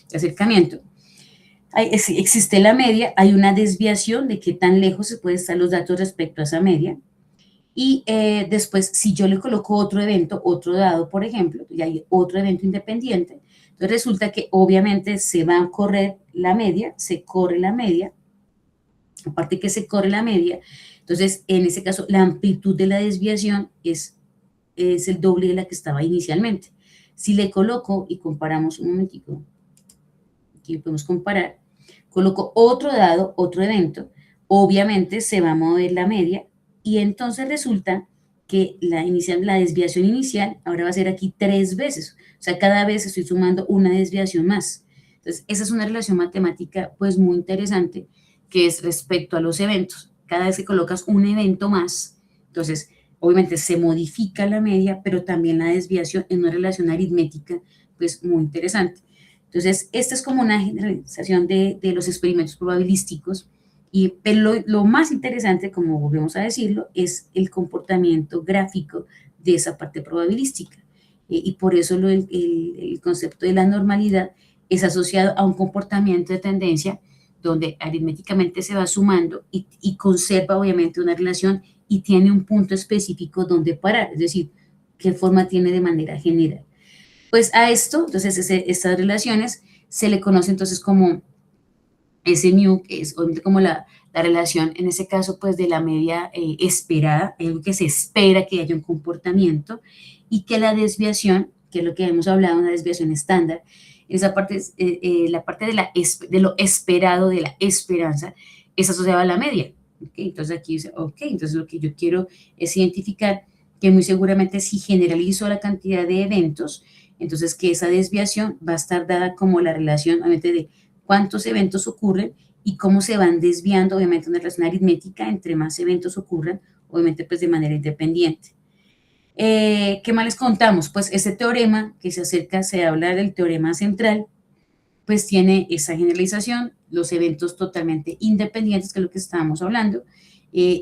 de acercamiento. Existe la media, hay una desviación de qué tan lejos se pueden estar los datos respecto a esa media, y después, si yo le coloco otro evento, otro dado, por ejemplo, y hay otro evento independiente, entonces resulta que obviamente se va a correr la media, se corre la media, aparte que se corre la media, entonces en ese caso la amplitud de la desviación es el doble de la que estaba inicialmente. Si le coloco, y comparamos un momentico, aquí podemos comparar, coloco otro dado, otro evento, obviamente se va a mover la media, y entonces resulta que la desviación inicial ahora va a ser aquí 3 veces, o sea, cada vez estoy sumando una desviación más. Entonces, esa es una relación matemática pues muy interesante, que es respecto a los eventos. Cada vez que colocas un evento más, entonces, obviamente se modifica la media, pero también la desviación en una relación aritmética pues muy interesante. Entonces, esta es como una generalización de los experimentos probabilísticos, pero lo más interesante, como volvemos a decirlo, es el comportamiento gráfico de esa parte probabilística. Y por eso el concepto de la normalidad es asociado a un comportamiento de tendencia donde aritméticamente se va sumando y conserva obviamente una relación y tiene un punto específico donde parar, es decir, qué forma tiene de manera general. Pues a esto, entonces, estas relaciones se le conoce entonces como SMU, que es obviamente como la relación, en ese caso, pues de la media esperada, algo que se espera que haya un comportamiento, y que la desviación, que es lo que hemos hablado, una desviación estándar, esa parte, la parte de lo esperado, de la esperanza, es asociada a la media. ¿Okay? Entonces aquí dice, ok, entonces lo que yo quiero es identificar que muy seguramente si generalizo la cantidad de eventos, entonces que esa desviación va a estar dada como la relación, obviamente, de cuántos eventos ocurren y cómo se van desviando, obviamente, una relación aritmética entre más eventos ocurran, obviamente, pues de manera independiente. ¿Qué más les contamos? Pues ese teorema que se acerca, se habla del teorema central, pues tiene esa generalización, los eventos totalmente independientes, que es lo que estábamos hablando,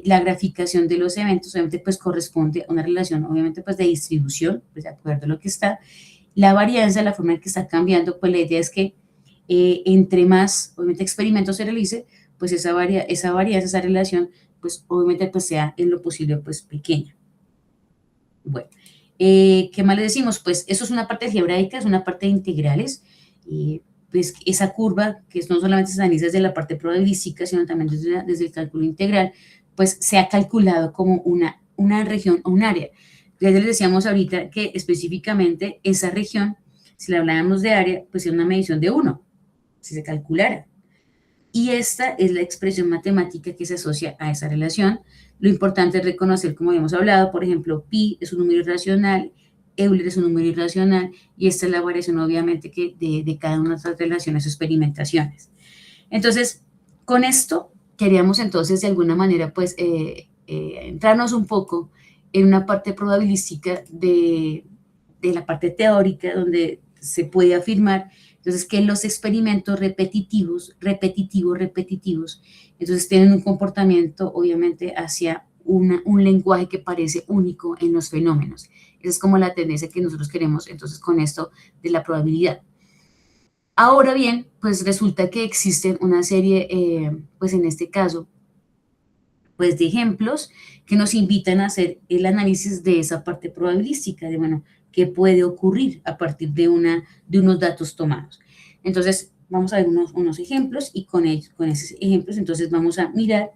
la graficación de los eventos, obviamente, pues corresponde a una relación, obviamente, pues de distribución, pues de acuerdo a lo que está. La varianza, la forma en que está cambiando, pues la idea es que entre más, obviamente, experimentos se realice, pues esa varianza, esa relación, pues obviamente, pues sea en lo posible, pues pequeña. Bueno, ¿qué más le decimos? Pues eso es una parte algebraica, es una parte de integrales, pues esa curva, que no solamente se analiza desde la parte probabilística, sino también desde el cálculo integral, pues se ha calculado como una región o un área. Ya les decíamos ahorita que específicamente esa región, si le hablábamos de área, pues es una medición de 1, si se calculara. Y esta es la expresión matemática que se asocia a esa relación. Lo importante es reconocer, como habíamos hablado, por ejemplo, pi es un número irracional, Euler es un número irracional, y esta es la variación, obviamente, que de cada una de estas relaciones o experimentaciones. Entonces, con esto, queríamos entonces, de alguna manera, pues, entrarnos un poco en una parte probabilística de la parte teórica, donde se puede afirmar, entonces, que los experimentos repetitivos, entonces tienen un comportamiento, obviamente, hacia un lenguaje que parece único en los fenómenos. Esa es como la tendencia que nosotros queremos, entonces, con esto de la probabilidad. Ahora bien, pues resulta que existen una serie, pues en este caso, pues de ejemplos que nos invitan a hacer el análisis de esa parte probabilística, de, bueno, qué puede ocurrir a partir de unos datos tomados. Entonces, vamos a ver unos ejemplos y con esos ejemplos, entonces vamos a mirar,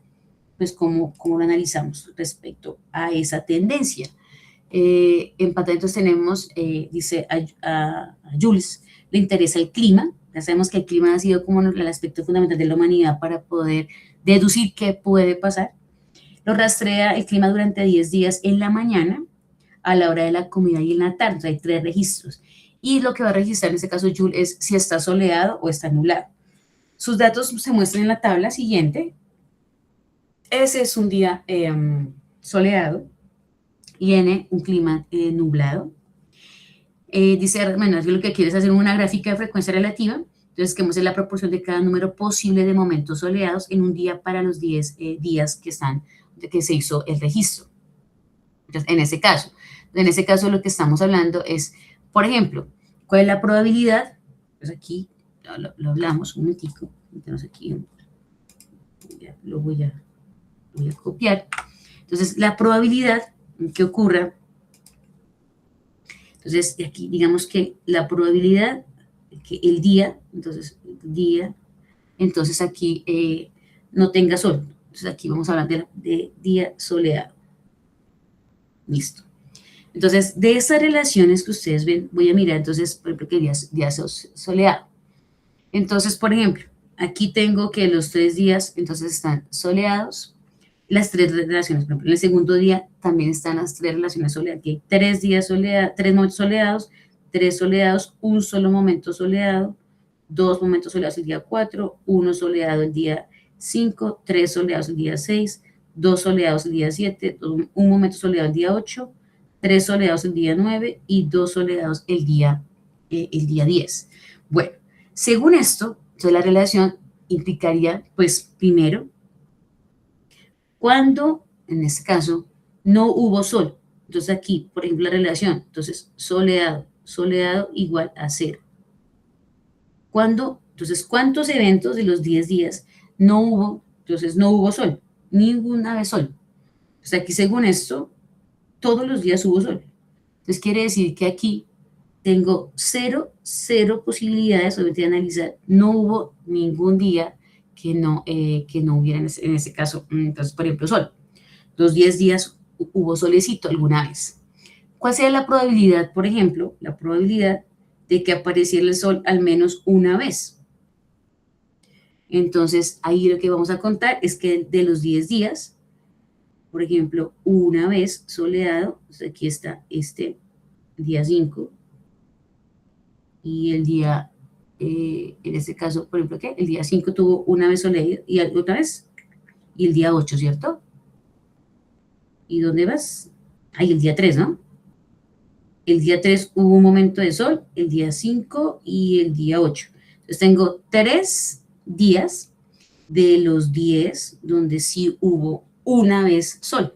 pues, cómo lo analizamos respecto a esa tendencia. En pantalla entonces tenemos, dice a Jules, le interesa el clima. Ya sabemos que el clima ha sido como el aspecto fundamental de la humanidad para poder deducir qué puede pasar. Lo rastrea el clima durante 10 días en la mañana, a la hora de la comida y en la tarde. Entonces, hay 3 registros. Y lo que va a registrar en este caso Jules es si está soleado o está nublado. Sus datos se muestran en la tabla siguiente. Ese es un día soleado. Viene un clima nublado. Dice, bueno, lo que quiere es hacer una gráfica de frecuencia relativa. Entonces, que muestra la proporción de cada número posible de momentos soleados en un día para los 10 días que se hizo el registro. Entonces, en ese caso lo que estamos hablando es, por ejemplo, ¿cuál es la probabilidad? Pues aquí lo hablamos un momentico. Tenemos aquí, lo voy a copiar. Entonces, la probabilidad que ocurra, entonces, aquí digamos que la probabilidad que el día, entonces aquí no tenga sol. Entonces, aquí vamos a hablar de día soleado. Listo. Entonces, de esas relaciones que ustedes ven, voy a mirar, entonces, por ejemplo, que día soleado. Entonces, por ejemplo, aquí tengo que los 3 días, entonces, están soleados. Las 3 relaciones, por ejemplo, en el segundo día también están las 3 relaciones soleadas. Aquí hay 3 días soleados, 3 momentos soleados, 3 soleados, un solo momento soleado, 2 momentos soleados el día 4, 1 soleado el día 5, 3 soleados el día 6, 2 soleados el día 7, un momento soleado el día 8, 3 soleados el día 9 y 2 soleados el día 10. Bueno, según esto, entonces la relación implicaría, pues, primero, cuando, en este caso, no hubo sol. Entonces aquí, por ejemplo, la relación, entonces, soleado igual a 0. Entonces, ¿cuántos eventos de los 10 días no hubo? Entonces, no hubo sol, ninguna vez sol. Entonces, aquí, según esto, todos los días hubo sol. Entonces, quiere decir que aquí tengo cero posibilidades, obviamente, de analizar. No hubo ningún día que no hubiera en ese caso, entonces, por ejemplo, sol. Los 10 días hubo solecito alguna vez. ¿Cuál sería la probabilidad, por ejemplo, la probabilidad de que apareciera el sol al menos una vez? Entonces, ahí lo que vamos a contar es que de los 10 días, por ejemplo, una vez soleado, entonces aquí está el día 5, y el día, en este caso, por ejemplo, ¿qué? El día 5 tuvo una vez soleado y otra vez, y el día 8, ¿cierto? ¿Y dónde vas? Ahí el día 3, ¿no? El día 3 hubo un momento de sol, el día 5 y el día 8. Entonces tengo 3 días de los 10 donde sí hubo una vez sol.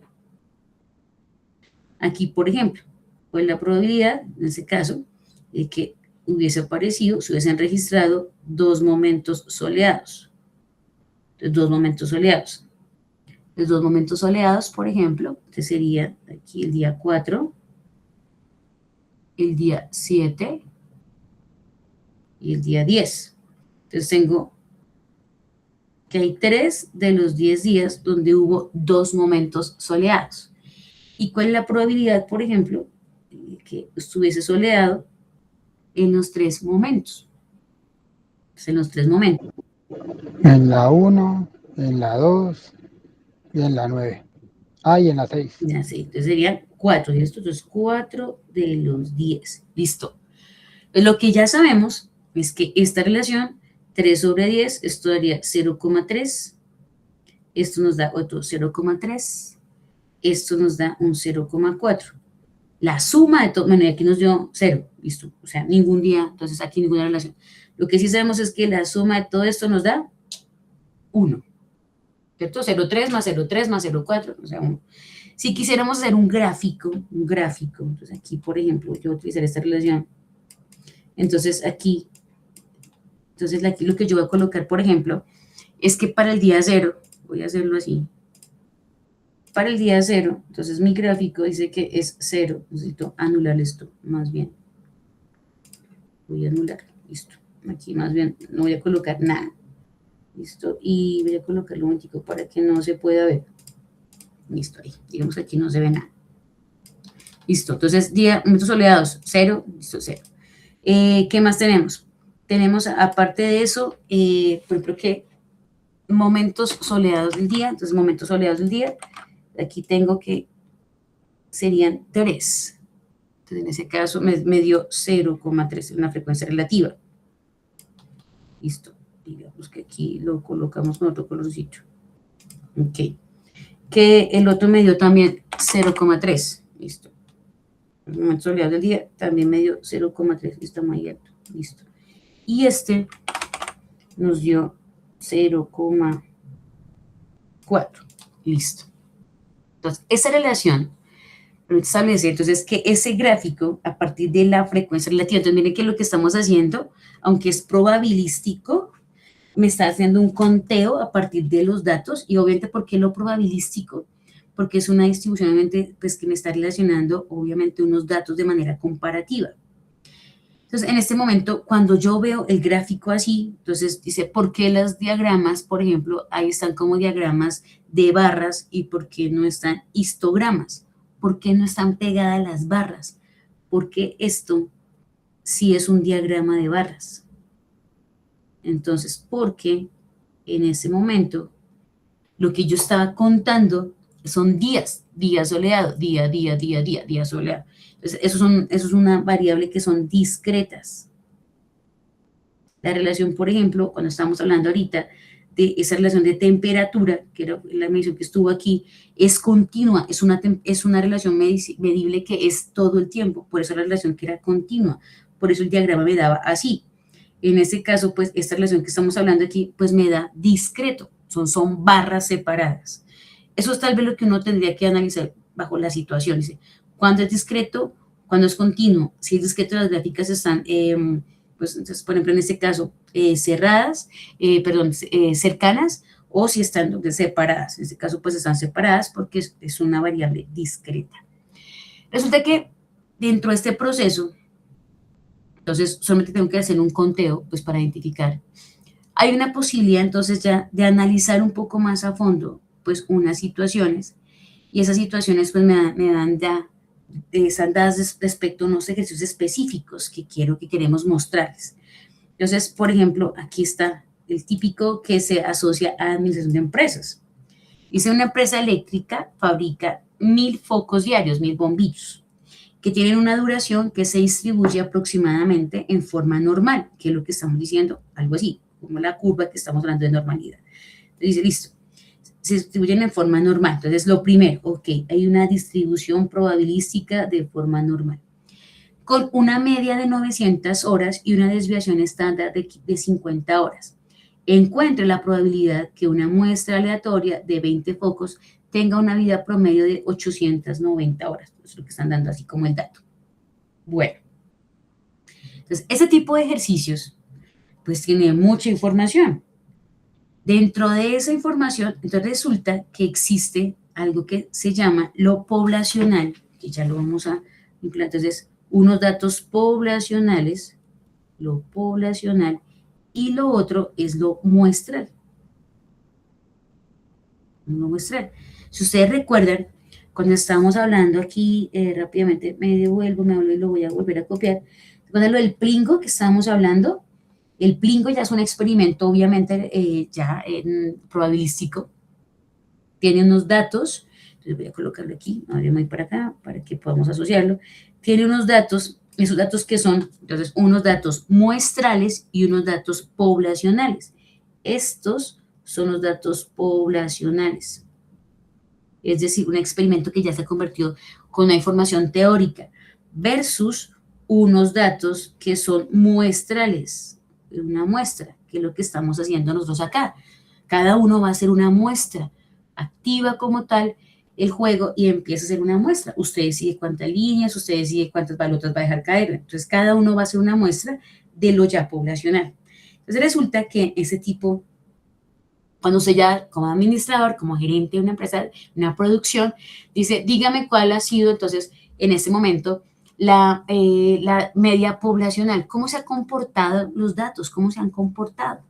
Aquí, por ejemplo, pues la probabilidad, en este caso, de que hubiese aparecido, se hubiesen registrado 2 momentos soleados. Entonces, 2 momentos soleados. Los 2 momentos soleados, por ejemplo, que sería aquí el día 4, el día 7 y el día 10. Entonces tengo que hay 3 de los 10 días donde hubo 2 momentos soleados. ¿Y cuál es la probabilidad, por ejemplo, que estuviese soleado en los 3 momentos? Pues en los 3 momentos. En la 1, en la 2 y en la 9. Ah, y en la 6. Ya sé, entonces serían 4, y esto es 4 de los 10. Listo. Pues lo que ya sabemos es que esta relación, 3 sobre 10, esto daría 0,3. Esto nos da otro 0,3. Esto nos da un 0,4. La suma de todo, bueno, y aquí nos dio 0, listo, o sea, ningún día, entonces aquí ninguna relación. Lo que sí sabemos es que la suma de todo esto nos da 1, ¿cierto? 0,3 más 0,3 más 0,4, o sea, 1. Si quisiéramos hacer un gráfico, entonces aquí, por ejemplo, yo utilizaré esta relación, entonces aquí lo que yo voy a colocar, por ejemplo, es que para el día 0, voy a hacerlo así, para el día 0, entonces mi gráfico dice que es 0, necesito anular esto, más bien. Voy a anular, listo. Aquí más bien no voy a colocar nada, listo, y voy a colocarlo un momentico para que no se pueda ver. Listo, ahí, digamos que aquí no se ve nada. Listo, entonces momentos soleados, 0, listo, 0. ¿Qué más tenemos? Tenemos, aparte de eso, por ejemplo, que momentos soleados del día, entonces momentos soleados del día, aquí tengo que serían 3. Entonces, en ese caso me dio 0,3, una frecuencia relativa. Listo. Digamos que aquí lo colocamos con otro colorcito. Ok. Que el otro me dio también 0,3. Listo. El momento soleado del día también me dio 0,3. Está muy alto. Listo. Y este nos dio 0,4. Listo. Entonces, esa relación establece entonces que ese gráfico, a partir de la frecuencia relativa, entonces miren que lo que estamos haciendo, aunque es probabilístico, me está haciendo un conteo a partir de los datos, y obviamente, ¿por qué lo probabilístico? Porque es una distribución, obviamente, pues que me está relacionando, obviamente, unos datos de manera comparativa. Entonces, en este momento, cuando yo veo el gráfico así, entonces dice, ¿por qué los diagramas, por ejemplo, ahí están como diagramas de barras y por qué no están histogramas? ¿Por qué no están pegadas las barras? Porque esto sí es un diagrama de barras. Entonces, porque en ese momento lo que yo estaba contando son días soleado, día soleado. Entonces, eso es una variable que son discretas. La relación, por ejemplo, cuando estamos hablando ahorita de esa relación de temperatura, que era la medición que estuvo aquí, es continua, es una relación medible que es todo el tiempo, por eso la relación que era continua, por eso el diagrama me daba así. En este caso, pues, esta relación que estamos hablando aquí, pues me da discreto, son barras separadas. Eso es tal vez lo que uno tendría que analizar bajo la situación. Dice, ¿cuándo es discreto? ¿Cuándo es continuo? Si es discreto, las gráficas están, pues, entonces, por ejemplo, en este caso, cercanas, o si están separadas. En este caso, pues, están separadas porque es una variable discreta. Resulta que dentro de este proceso, entonces, solamente tengo que hacer un conteo, pues, para identificar. Hay una posibilidad, entonces, ya de analizar un poco más a fondo, pues, unas situaciones, y esas situaciones, pues, me dan ya, están dadas respecto a unos ejercicios específicos que queremos mostrarles. Entonces, por ejemplo, aquí está el típico que se asocia a administración de empresas. Dice, una empresa eléctrica fabrica 1000 focos diarios, 1000 bombillos, que tienen una duración que se distribuye aproximadamente en forma normal, que es lo que estamos diciendo, algo así, como la curva que estamos hablando de normalidad. Dice, listo, se distribuyen en forma normal. Entonces, lo primero, ok, hay una distribución probabilística de forma normal, con una media de 900 horas y una desviación estándar de 50 horas. Encuentre la probabilidad que una muestra aleatoria de 20 focos tenga una vida promedio de 890 horas. Eso es lo que están dando así como el dato. Bueno, entonces, ese tipo de ejercicios, pues tiene mucha información. Dentro de esa información, entonces resulta que existe algo que se llama lo poblacional, que ya lo vamos a implantar. Entonces, unos datos poblacionales, lo poblacional, y lo otro es lo muestral. Lo muestral. Si ustedes recuerdan, cuando estábamos hablando aquí, rápidamente me devuelvo, me hablo y lo voy a volver a copiar. Recuerdan lo del Plingo que estábamos hablando. El Plingo ya es un experimento, obviamente, ya probabilístico. Tiene unos datos, entonces voy a colocarlo aquí, ahora me voy para acá, para que podamos asociarlo. Tiene unos datos, esos datos que son, entonces, unos datos muestrales y unos datos poblacionales. Estos son los datos poblacionales. Es decir, un experimento que ya se convirtió con una información teórica versus unos datos que son muestrales, una muestra, que es lo que estamos haciendo nosotros acá. Cada uno va a hacer una muestra, activa como tal el juego y empieza a hacer una muestra. Usted decide cuántas líneas, usted decide cuántas balotas va a dejar caer. Entonces, cada uno va a hacer una muestra de lo ya poblacional. Entonces, resulta que ese tipo, cuando usted ya como administrador, como gerente de una empresa, una producción, dice, dígame cuál ha sido, entonces, en este momento, la media poblacional, cómo se han comportado los datos, cómo se han comportado.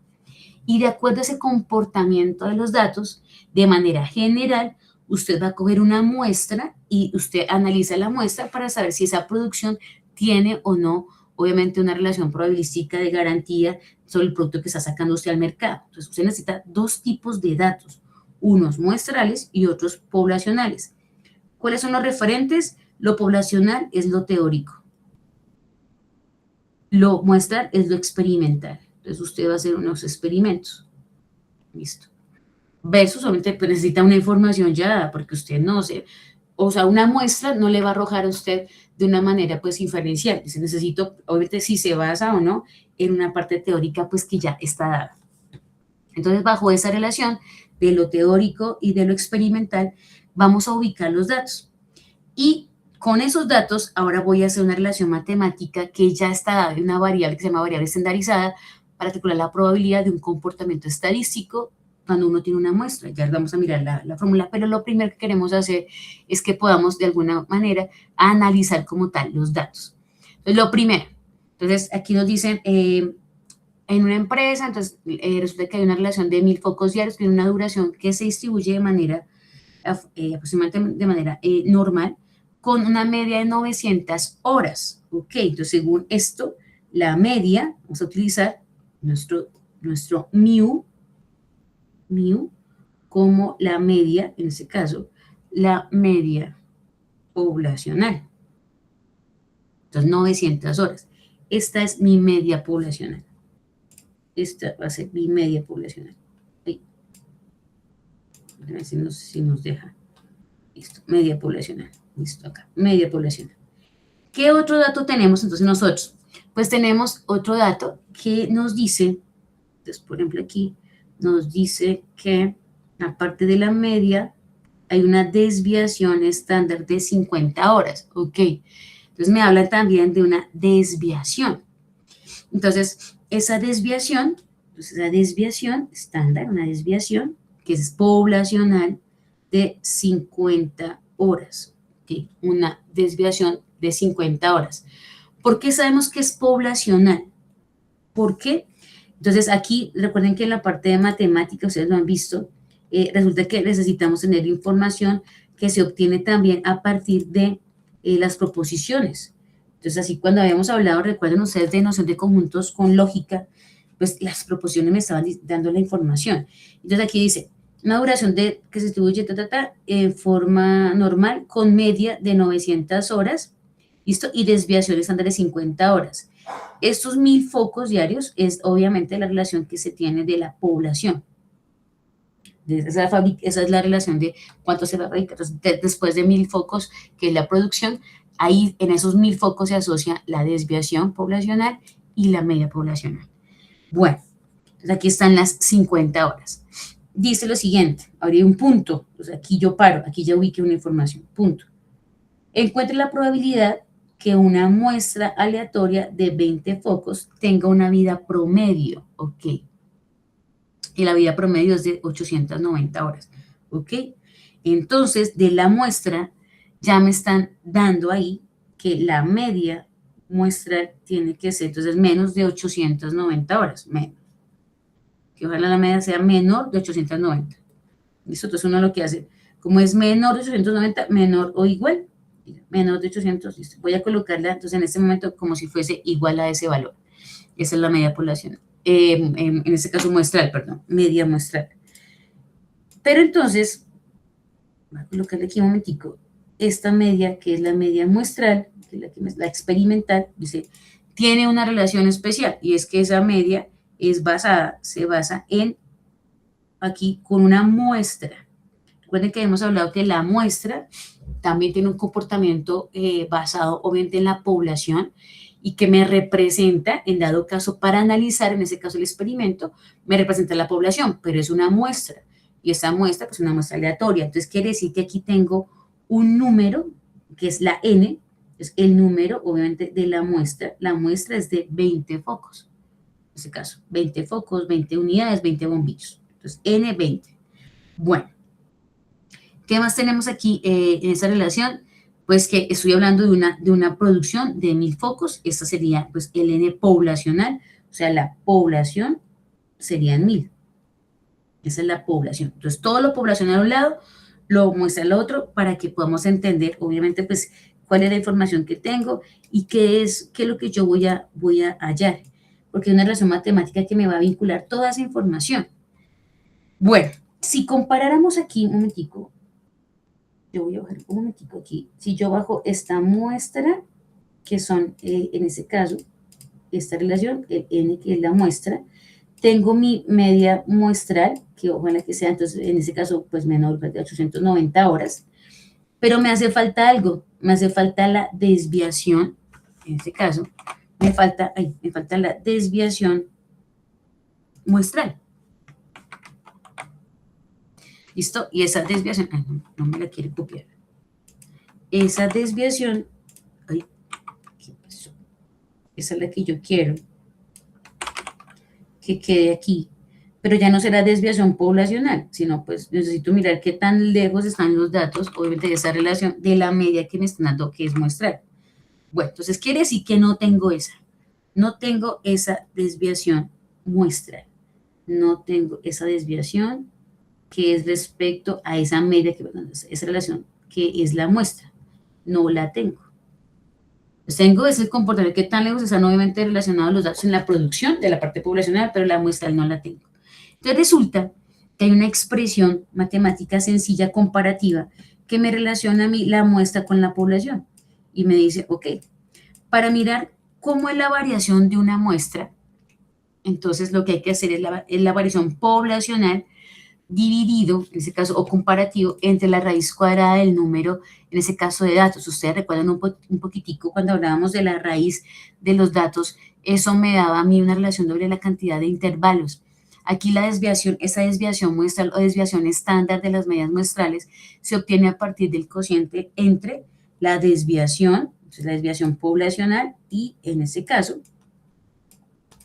Y de acuerdo a ese comportamiento de los datos, de manera general, usted va a coger una muestra y usted analiza la muestra para saber si esa producción tiene o no, obviamente, una relación probabilística de garantía sobre el producto que está sacando usted al mercado. Entonces, usted necesita dos tipos de datos, unos muestrales y otros poblacionales. ¿Cuáles son los referentes? Lo poblacional es lo teórico. Lo muestral es lo experimental. Entonces, usted va a hacer unos experimentos. Listo. Versus, obviamente, pues necesita una información ya, porque usted no sé, o sea, una muestra no le va a arrojar a usted de una manera, pues, inferencial. Dice, necesito, obviamente, si se basa o no en una parte teórica, pues, que ya está dada. Entonces, bajo esa relación de lo teórico y de lo experimental, vamos a ubicar los datos. Y con esos datos, ahora voy a hacer una relación matemática que ya está dada de una variable que se llama variable estandarizada para calcular la probabilidad de un comportamiento estadístico cuando uno tiene una muestra. Ya vamos a mirar la fórmula, pero lo primero que queremos hacer es que podamos de alguna manera analizar como tal los datos. Entonces, lo primero, entonces aquí nos dicen en una empresa, entonces resulta que hay una relación de 1000 focos diarios, tiene una duración que se distribuye de manera aproximadamente de manera normal, con una media de 900 horas. Ok, entonces según esto, la media, vamos a utilizar nuestro mu como la media, en este caso, la media poblacional. Entonces, 900 horas. Esta es mi media poblacional. Esta va a ser mi media poblacional. Ahí. A ver si nos deja. Listo, media poblacional. Listo, acá, media poblacional. ¿Qué otro dato tenemos entonces nosotros? Pues tenemos otro dato que nos dice, entonces, por ejemplo, aquí nos dice que aparte de la media hay una desviación estándar de 50 horas. Ok, entonces me habla también de una desviación. Entonces, esa desviación estándar, una desviación que es poblacional de 50 horas. ¿Okay? Una desviación de 50 horas. ¿Por qué sabemos que es poblacional? ¿Por qué? Entonces, aquí, recuerden que en la parte de matemática, ustedes lo han visto, resulta que necesitamos tener información que se obtiene también a partir de las proposiciones. Entonces, así cuando habíamos hablado, recuerden ustedes de noción de conjuntos con lógica, pues las proposiciones me estaban dando la información. Entonces, aquí dice, una duración que se distribuye en forma normal con media de 900 horas, ¿listo? Y desviación estándar de 50 horas. Estos 1000 focos diarios es obviamente la relación que se tiene de la población. Esa es la relación de cuánto se fabrica. Entonces, después de 1000 focos, que es la producción, ahí en esos 1000 focos se asocia la desviación poblacional y la media poblacional. Bueno, entonces aquí están las 50 horas. Dice lo siguiente, habría un punto, entonces aquí yo paro, aquí ya ubiqué una información, punto. Encuentre la probabilidad que una muestra aleatoria de 20 focos tenga una vida promedio, ¿ok? Y la vida promedio es de 890 horas, ¿ok? Entonces, de la muestra, ya me están dando ahí que la media muestral tiene que ser, entonces, menos de 890 horas, menos. Que ojalá la media sea menor de 890. ¿Listo? Entonces, uno lo que hace, como es menor de 890, menor o igual, menor de 800, listo. Voy a colocarla, entonces, en este momento, como si fuese igual a ese valor. Esa es la media poblacional. En este caso muestral, perdón, media muestral. Pero entonces, voy a colocarle aquí un momentico, esta media, que es la media muestral, que es la experimental, dice, tiene una relación especial, y es que esa media se basa en, aquí, con una muestra. Recuerden que hemos hablado que la muestra también tiene un comportamiento basado, obviamente, en la población, y que me representa, en dado caso, para analizar, en ese caso el experimento, me representa la población, pero es una muestra, y esa muestra pues, es una muestra aleatoria. Entonces, quiere decir que aquí tengo un número, que es la N, es el número, obviamente, de la muestra es de 20 focos, en ese caso, 20 focos, 20 unidades, 20 bombillos, entonces, N20. Bueno, ¿qué más tenemos aquí en esa relación? Pues que estoy hablando de una producción de 1000 focos, esta sería pues el N poblacional, o sea, la población serían 1000. Esa es la población. Entonces, todo lo poblacional a un lado lo muestra al otro para que podamos entender, obviamente, pues, cuál es la información que tengo y qué es lo que yo voy a hallar, porque es una relación matemática que me va a vincular toda esa información. Bueno, si comparáramos aquí, un momentico, yo voy a bajar un momentico aquí, si yo bajo esta muestra, que son, en este caso, esta relación, el N, que es la muestra, tengo mi media muestral, que ojalá que sea, entonces, en este caso, pues menor de 890 horas, pero me hace falta algo, me hace falta la desviación, en este caso, me falta la desviación muestral. ¿Listo? Y esa desviación, no me la quiere copiar. Esa desviación, ¿qué pasó? Esa es la que yo quiero que quede aquí, pero ya no será desviación poblacional, sino pues necesito mirar qué tan lejos están los datos, obviamente, de esa relación de la media que me están dando, que es muestral. Bueno, entonces quiere decir que no tengo esa desviación muestral, no tengo esa desviación que es respecto a esa media, esa relación que es la muestra, no la tengo. Pues tengo ese comportamiento, que tan lejos están obviamente relacionados los datos en la producción de la parte poblacional, pero la muestral no la tengo. Entonces resulta que hay una expresión matemática sencilla comparativa que me relaciona a mí la muestra con la población. Y me dice, ok, para mirar cómo es la variación de una muestra, entonces lo que hay que hacer es la variación poblacional dividido, en ese caso, o comparativo, entre la raíz cuadrada del número, en ese caso de datos. Ustedes recuerdan un poquitico cuando hablábamos de la raíz de los datos, eso me daba a mí una relación sobre la cantidad de intervalos. Aquí la desviación, esa desviación muestral o desviación estándar de las medias muestrales se obtiene a partir del cociente entre la desviación, entonces la desviación poblacional y, en este caso,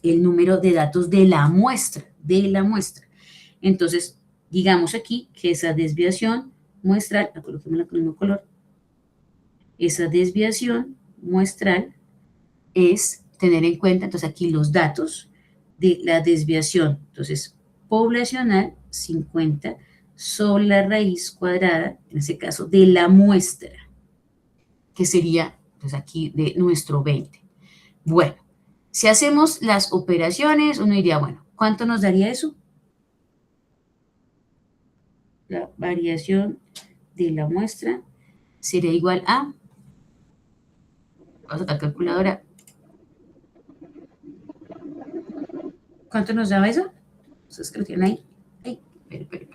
el número de datos de la muestra, Entonces, digamos aquí que esa desviación muestral, coloquémosla con el mismo color, esa desviación muestral es tener en cuenta, entonces aquí los datos de la desviación, entonces poblacional 50 sobre la raíz cuadrada, en este caso de la muestra, que sería, pues aquí de nuestro 20. Bueno, si hacemos las operaciones, uno diría, bueno, ¿cuánto nos daría eso? la variación de la muestra sería igual a, vamos a sacar calculadora. ¿Cuánto nos daba eso? ¿Ustedes que lo tienen ahí? Ay, espera.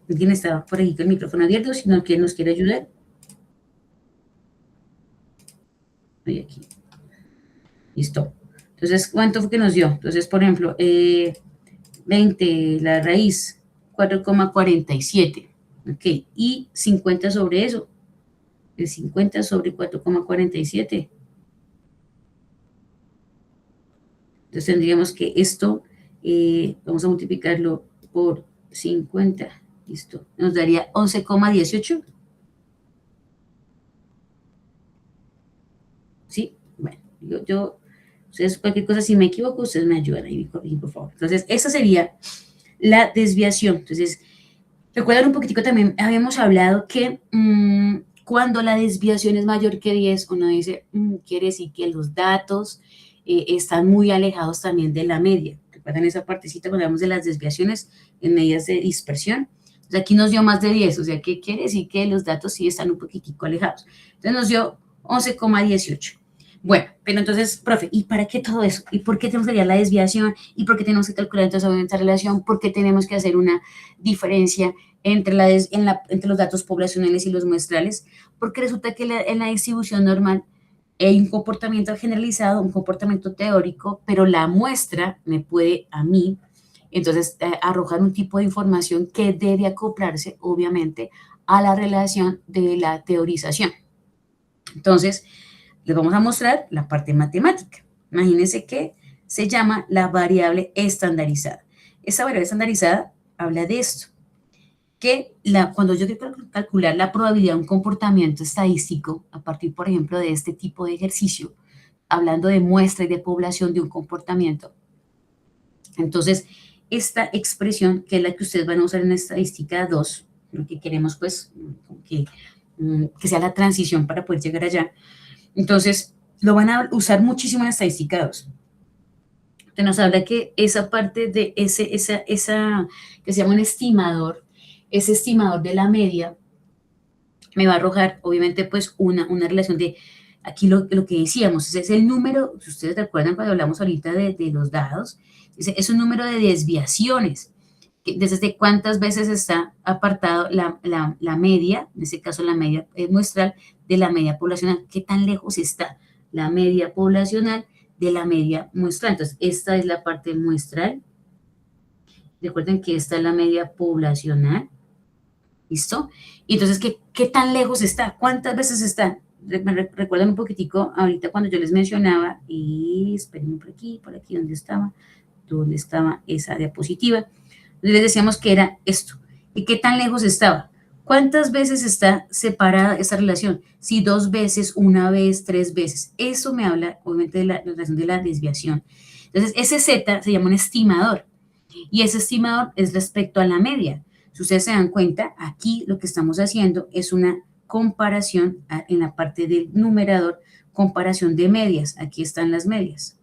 ¿Alguien está por ahí con el micrófono abierto? Si no, ¿quién nos quiere ayudar? Estoy aquí. Listo. Entonces, ¿cuánto fue que nos dio? Entonces, por ejemplo, 20, la raíz, 4,47. Ok, y 50 sobre eso. El 50 sobre 4,47. Entonces, tendríamos que esto, vamos a multiplicarlo por 50. Listo. Nos daría 11,18. ¿Sí? Bueno, ustedes cualquier cosa, si me equivoco, ustedes me ayudan ahí, por favor. Entonces, esa sería la desviación. Entonces, recuerdan un poquitico también, habíamos hablado que cuando la desviación es mayor que 10, uno dice, quiere decir que los datos están muy alejados también de la media. ¿Recuerdan esa partecita cuando hablamos de las desviaciones en medidas de dispersión? Entonces, aquí nos dio más de 10, o sea, ¿qué quiere decir? Que los datos sí están un poquitico alejados. Entonces, nos dio 11,18. Bueno, pero entonces, profe, ¿y para qué todo eso? ¿Y por qué tenemos que hallar la desviación? ¿Y por qué tenemos que calcular entonces obviamente la relación? ¿Por qué tenemos que hacer una diferencia entre los datos poblacionales y los muestrales? Porque resulta que en la distribución normal hay un comportamiento generalizado, un comportamiento teórico, pero la muestra me puede a mí, entonces, arrojar un tipo de información que debe acoplarse, obviamente, a la relación de la teorización. Entonces, les vamos a mostrar la parte matemática. Imagínense que se llama la variable estandarizada. Esa variable estandarizada habla de esto, que cuando yo quiero calcular la probabilidad de un comportamiento estadístico, a partir, por ejemplo, de este tipo de ejercicio, hablando de muestra y de población de un comportamiento, entonces, esta expresión, que es la que ustedes van a usar en estadística 2, lo que queremos, pues, que sea la transición para poder llegar allá, entonces, lo van a usar muchísimo en estadística 2. Entonces, nos habla que esa parte de esa que se llama un estimador, ese estimador de la media, me va a arrojar, obviamente, pues, una relación de, aquí lo que decíamos, es el número, si ustedes recuerdan cuando hablamos ahorita de los dados, es un número de desviaciones, desde cuántas veces está apartado la media, en este caso la media muestral, de la media poblacional, qué tan lejos está la media poblacional de la media muestral. Entonces, esta es la parte muestral. Recuerden que esta es la media poblacional. ¿Listo? Y entonces, ¿qué tan lejos está? ¿Cuántas veces está? Me recuerdan un poquitico ahorita cuando yo les mencionaba, y esperen por aquí, ¿dónde estaba esa diapositiva? Les decíamos que era esto. ¿Y qué tan lejos estaba? ¿Cuántas veces está separada esa relación? Si 2 veces, 1 vez, 3 veces. Eso me habla, obviamente, de la relación de la desviación. Entonces, ese Z se llama un estimador. Y ese estimador es respecto a la media. Si ustedes se dan cuenta, aquí lo que estamos haciendo es una comparación en la parte del numerador, comparación de medias. Aquí están las medias.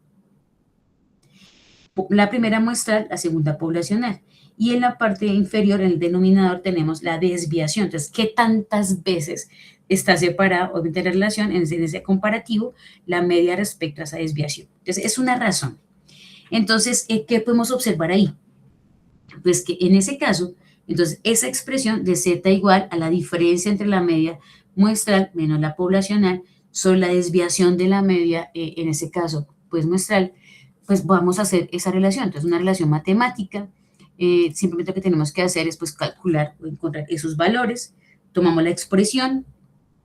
La primera muestral, la segunda poblacional. Y en la parte inferior, en el denominador, tenemos la desviación. Entonces, ¿qué tantas veces está separada, obviamente, la relación en ese comparativo, la media respecto a esa desviación? Entonces, es una razón. Entonces, ¿qué podemos observar ahí? Pues que en ese caso, entonces, esa expresión de Z igual a la diferencia entre la media muestral menos la poblacional sobre la desviación de la media, en ese caso, pues muestral, pues vamos a hacer esa relación. Entonces, una relación matemática. Simplemente lo que tenemos que hacer es pues calcular o encontrar esos valores, tomamos la expresión,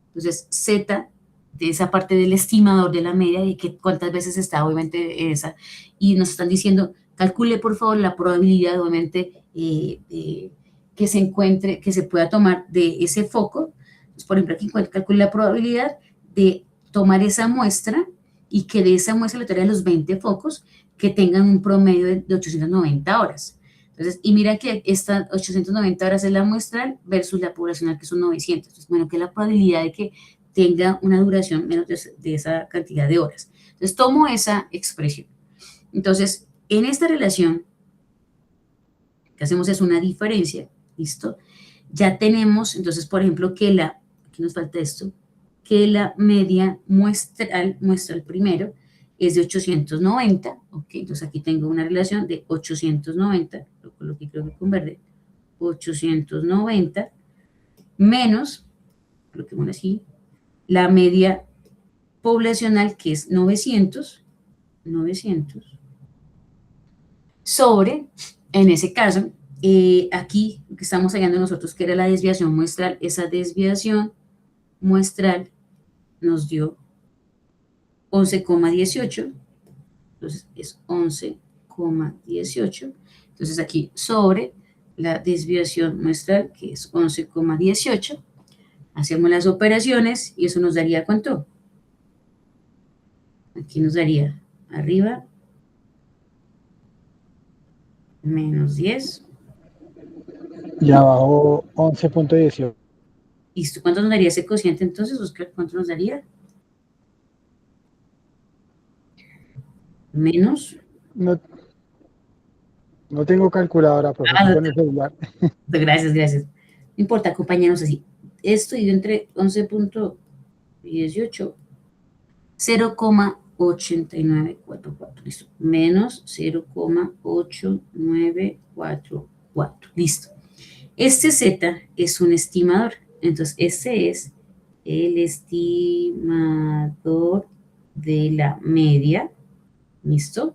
entonces Z, de esa parte del estimador de la media, y que cuántas veces está obviamente esa, y nos están diciendo, calcule por favor la probabilidad obviamente que se encuentre, que se pueda tomar de ese foco. Entonces, por ejemplo, aquí calcule la probabilidad de tomar esa muestra y que de esa muestra le traiga los 20 focos que tengan un promedio de 890 horas. Entonces, y mira que estas 890 horas es la muestral versus la poblacional, que son 900. Entonces, bueno, que es la probabilidad de que tenga una duración menos de esa cantidad de horas. Entonces, tomo esa expresión. Entonces, en esta relación, lo que hacemos es una diferencia, ¿listo? Ya tenemos, entonces, por ejemplo, que aquí nos falta esto, que la media muestral primero, es de 890, ¿ok? Entonces aquí tengo una relación de 890, lo coloqué creo que con verde, 890 menos, coloquémoslo así, la media poblacional que es 900, sobre, en ese caso, aquí que estamos hallando nosotros que era la desviación muestral, esa desviación muestral nos dio 11,18, entonces es 11,18, entonces aquí sobre la desviación muestral que es 11,18, hacemos las operaciones y eso nos daría ¿cuánto? Aquí nos daría arriba menos 10. Y abajo 11.18. ¿Listo? ¿Cuánto nos daría ese cociente entonces, Oscar? ¿Cuánto nos daría? Menos. No, no tengo calculadora, profesor, con el celular. Gracias, gracias. No importa, acompáñanos así. Esto y entre 11.18, 0,8944. Listo. Menos 0,8944. Listo. Este Z es un estimador. Entonces, este es el estimador de la media. ¿Listo?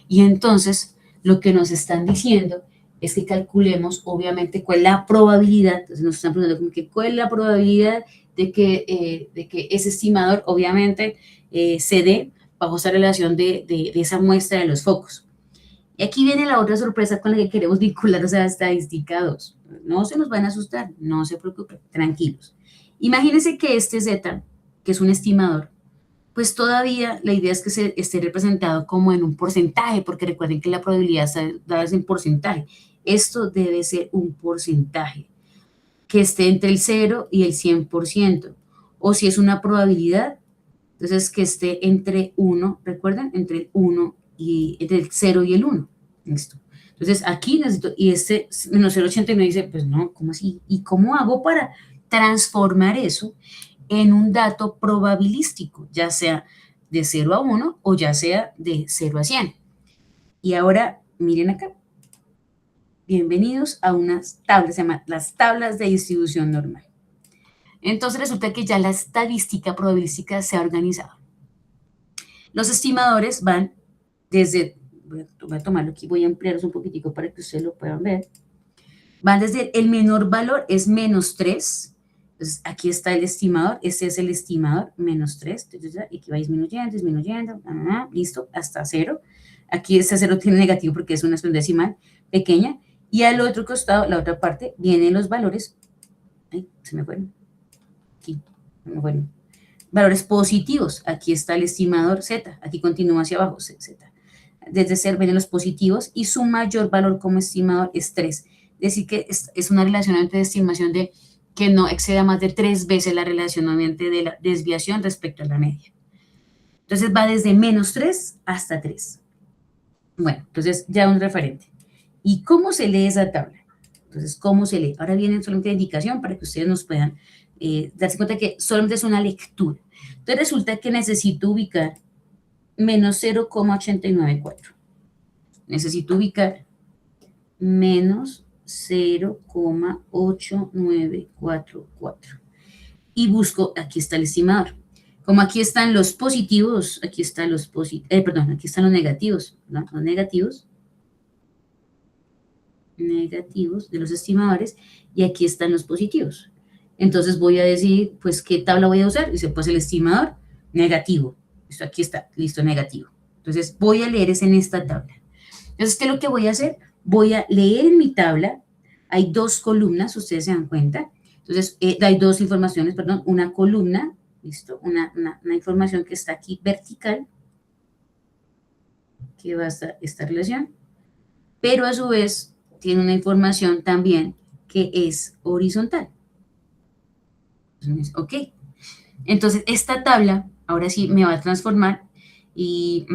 Y entonces, lo que nos están diciendo es que calculemos, obviamente, cuál es la probabilidad. Entonces, nos están preguntando como que cuál es la probabilidad de que ese estimador, obviamente, se dé bajo esa relación de esa muestra de los focos. Y aquí viene la otra sorpresa con la que queremos vincularnos a la estadística 2. No se nos van a asustar, no se preocupen, tranquilos. Imagínense que este Z, que es un estimador, pues todavía la idea es que se esté representado como en un porcentaje, porque recuerden que la probabilidad está dada en porcentaje. Esto debe ser un porcentaje que esté entre el 0 y el 100%. O si es una probabilidad, entonces que esté entre 1, recuerden, entre el 1 y entre el 0 y el 1. Listo. Entonces aquí necesito, y este menos 0,89 dice, pues no, ¿cómo así? ¿Y cómo hago para transformar eso en un dato probabilístico, ya sea de 0 a 1 o ya sea de 0 a 100? Y ahora, miren acá. Bienvenidos a unas tablas, se llaman las tablas de distribución normal. Entonces resulta que ya la estadística probabilística se ha organizado. Los estimadores van desde, voy a tomarlo aquí, voy a ampliarlos un poquitico para que ustedes lo puedan ver. Van desde el menor valor, es menos 3. Entonces, aquí está el estimador, este es el estimador, menos 3. Entonces, aquí va disminuyendo, listo, hasta 0. Aquí este 0 tiene negativo porque es una expresión decimal pequeña. Y al otro costado, la otra parte, vienen los valores. Ay, se me fueron. Aquí, se me fueron. Valores positivos. Aquí está el estimador Z. Aquí continúa hacia abajo, Z. Desde 0 vienen los positivos y su mayor valor como estimador es 3. Es decir, que es una relación de estimación de que no exceda más de 3 veces la relación obviamente de la desviación respecto a la media. Entonces va desde menos 3 hasta 3. Bueno, entonces ya un referente. ¿Y cómo se lee esa tabla? Entonces, ¿cómo se lee? Ahora viene solamente la indicación para que ustedes nos puedan darse cuenta que solamente es una lectura. Entonces resulta que necesito ubicar menos 0,894. Necesito ubicar menos 0,8944. Y busco, aquí está el estimador. Como aquí están los positivos, aquí están los aquí están los negativos, ¿no? Los negativos de los estimadores, y aquí están los positivos. Entonces voy a decir, pues, ¿qué tabla voy a usar? Dice, pues el estimador negativo. Esto aquí está, listo, negativo. Entonces voy a leer es en esta tabla. Entonces, ¿qué es lo que voy a hacer? Voy a leer en mi tabla, hay dos columnas, ustedes se dan cuenta. Entonces, hay dos informaciones, perdón, una columna, listo, una información que está aquí vertical, que va a estar esta relación, pero a su vez tiene una información también que es horizontal. Ok. Entonces, esta tabla, ahora sí, me va a transformar y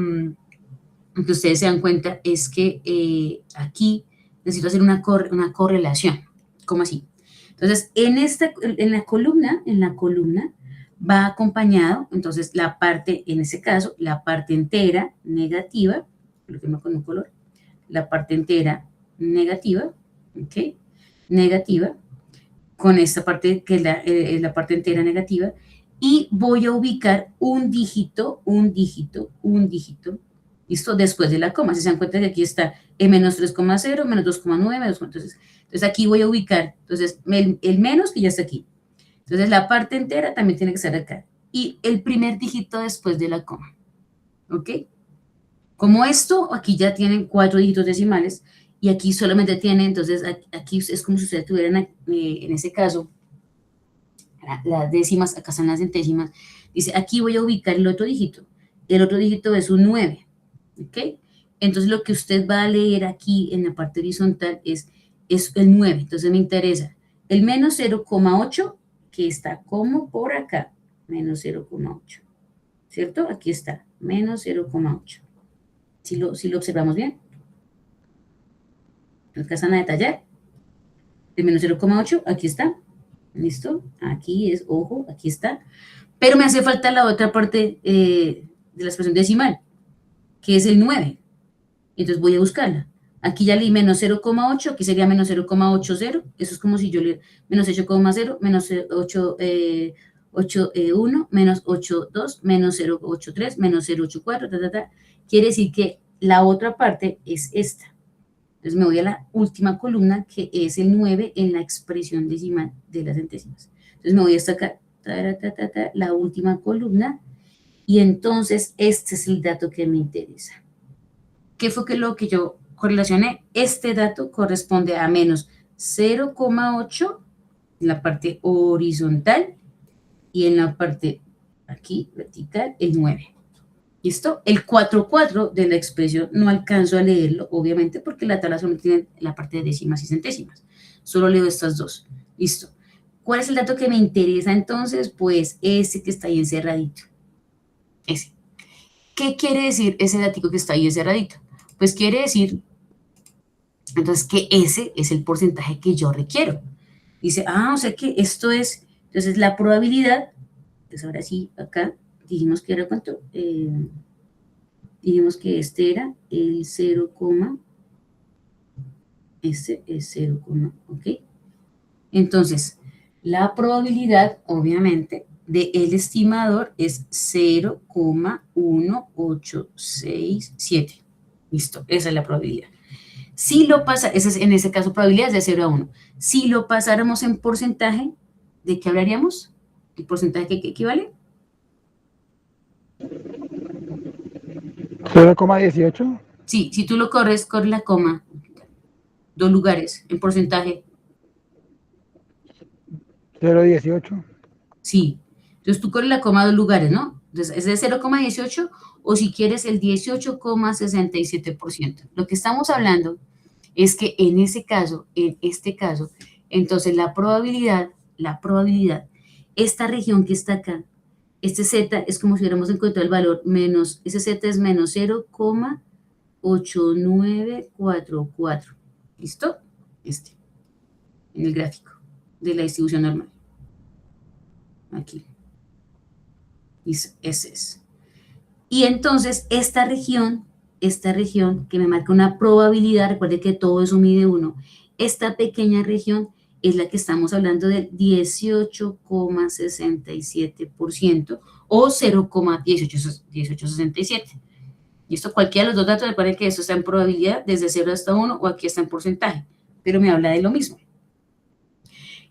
lo que ustedes se dan cuenta es que aquí necesito hacer una correlación. ¿Cómo así? Entonces, en la columna va acompañado, entonces, la parte, en ese caso, la parte entera negativa, coloquemos con un color, la parte entera negativa, ¿ok? Negativa, con esta parte que es la parte entera negativa, y voy a ubicar un dígito, ¿listo? Después de la coma. Si se dan cuenta que aquí está menos 3,0, menos 2,9, entonces aquí voy a ubicar, entonces, el menos que ya está aquí. Entonces, la parte entera también tiene que estar acá. Y el primer dígito después de la coma, ¿ok? Como esto, aquí ya tienen 4 dígitos decimales, y aquí solamente tienen, entonces, aquí es como si ustedes tuvieran, en ese caso, las décimas, acá están las centésimas. Dice, aquí voy a ubicar el otro dígito. El otro dígito es un 9, ¿ok? Entonces, lo que usted va a leer aquí en la parte horizontal es el 9. Entonces, me interesa el menos 0,8, que está como por acá, menos 0,8, ¿cierto? Aquí está, menos 0,8. ¿Sí lo observamos bien? ¿No alcanzan a detallar? El menos 0,8, aquí está. ¿Listo? Aquí es, ojo, aquí está. Pero me hace falta la otra parte de la expresión decimal, que es el 9. Entonces voy a buscarla. Aquí ya leí menos 0,8, aquí sería menos 0,80. Eso es como si yo le menos 8,0, menos 8,1, menos 8,2, menos 0,83, menos 0,84, Quiere decir que la otra parte es esta. Entonces me voy a la última columna, que es el 9 en la expresión decimal de las centésimas. Entonces me voy hasta acá, la última columna, y entonces este es el dato que me interesa. ¿Qué fue lo que yo correlacioné? Este dato corresponde a menos 0,8 en la parte horizontal y en la parte aquí, vertical, el 9. ¿Listo? El 4,4 de la expresión no alcanzo a leerlo, obviamente, porque la tabla solo tiene la parte de décimas y centésimas. Solo leo estas dos. ¿Listo? ¿Cuál es el dato que me interesa entonces? Pues ese que está ahí encerradito. Ese. ¿Qué quiere decir ese datico que está ahí encerradito? Pues quiere decir, entonces, que ese es el porcentaje que yo requiero. Dice, o sea que esto es, entonces la probabilidad, pues ahora sí, acá, dijimos que era cuánto, dijimos que este era el 0, este es 0, ¿ok? Entonces, la probabilidad, obviamente, del estimador es 0,1867. Listo, esa es la probabilidad. Si lo pasa, en ese caso probabilidad es de 0 a 1. Si lo pasáramos en porcentaje, ¿de qué hablaríamos? ¿El porcentaje que equivale? 0,18. Sí, si tú lo corres la coma, 2 lugares, en porcentaje. 0,18. Sí. Entonces tú corres la coma 2 lugares, ¿no? Entonces es de 0,18 o si quieres el 18,67%. Lo que estamos hablando es que en este caso, entonces la probabilidad, esta región que está acá, este Z es como si hubiéramos encontrado el valor menos, ese Z es menos 0,8944. ¿Listo? En el gráfico de la distribución normal. Aquí. Ese es. Y entonces esta región que me marca una probabilidad, recuerde que todo eso mide 1, esta pequeña región es la que estamos hablando del 18,67% o 0,1867. Y esto, cualquiera de los dos datos, recuerden que esto está en probabilidad desde 0 hasta 1 o aquí está en porcentaje, pero me habla de lo mismo.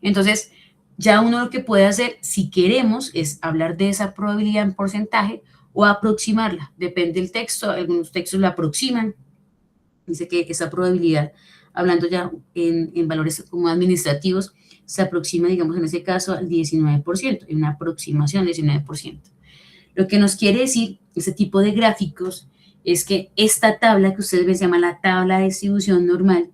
Entonces, ya uno lo que puede hacer, si queremos, es hablar de esa probabilidad en porcentaje o aproximarla. Depende del texto, algunos textos la aproximan. Dice que esa probabilidad, hablando ya en valores como administrativos, se aproxima, digamos, en ese caso, al 19%, en una aproximación del 19%. Lo que nos quiere decir ese tipo de gráficos es que esta tabla que ustedes ven se llama la tabla de distribución normal,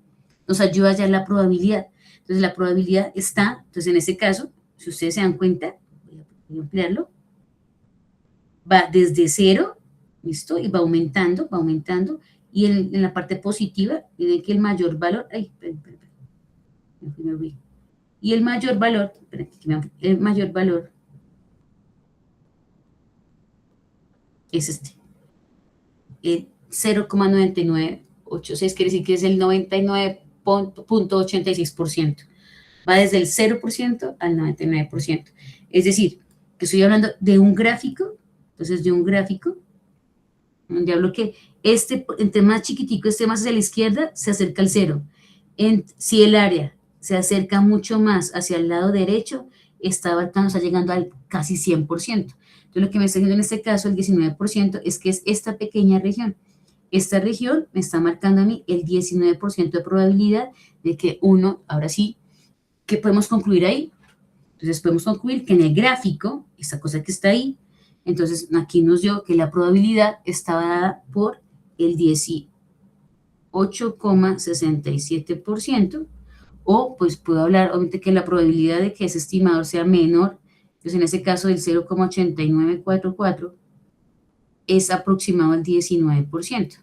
nos ayuda a hallar la probabilidad. Entonces, la probabilidad está, entonces en este caso, si ustedes se dan cuenta, voy a ampliarlo, va desde 0 ¿Listo? Y va aumentando, y en la parte positiva, miren que el mayor valor, y el mayor valor, el mayor valor es este, el 0,9986, quiere decir que es el 99.86%. Va desde el 0% al 99%. Es decir, que estoy hablando de un gráfico, entonces de un gráfico, donde hablo que entre más chiquitico esté más hacia la izquierda, se acerca al 0. Si el área se acerca mucho más hacia el lado derecho, está llegando al casi 100%. Entonces, lo que me está diciendo en este caso, el 19%, es que es esta pequeña región. Esta región me está marcando a mí el 19% de probabilidad de que uno, ahora sí, ¿qué podemos concluir ahí? Entonces, podemos concluir que en el gráfico, esta cosa que está ahí, entonces aquí nos dio que la probabilidad estaba dada por el 18,67%, o pues puedo hablar, obviamente, que la probabilidad de que ese estimador sea menor, pues en ese caso del 0,8944, es aproximado al 19%.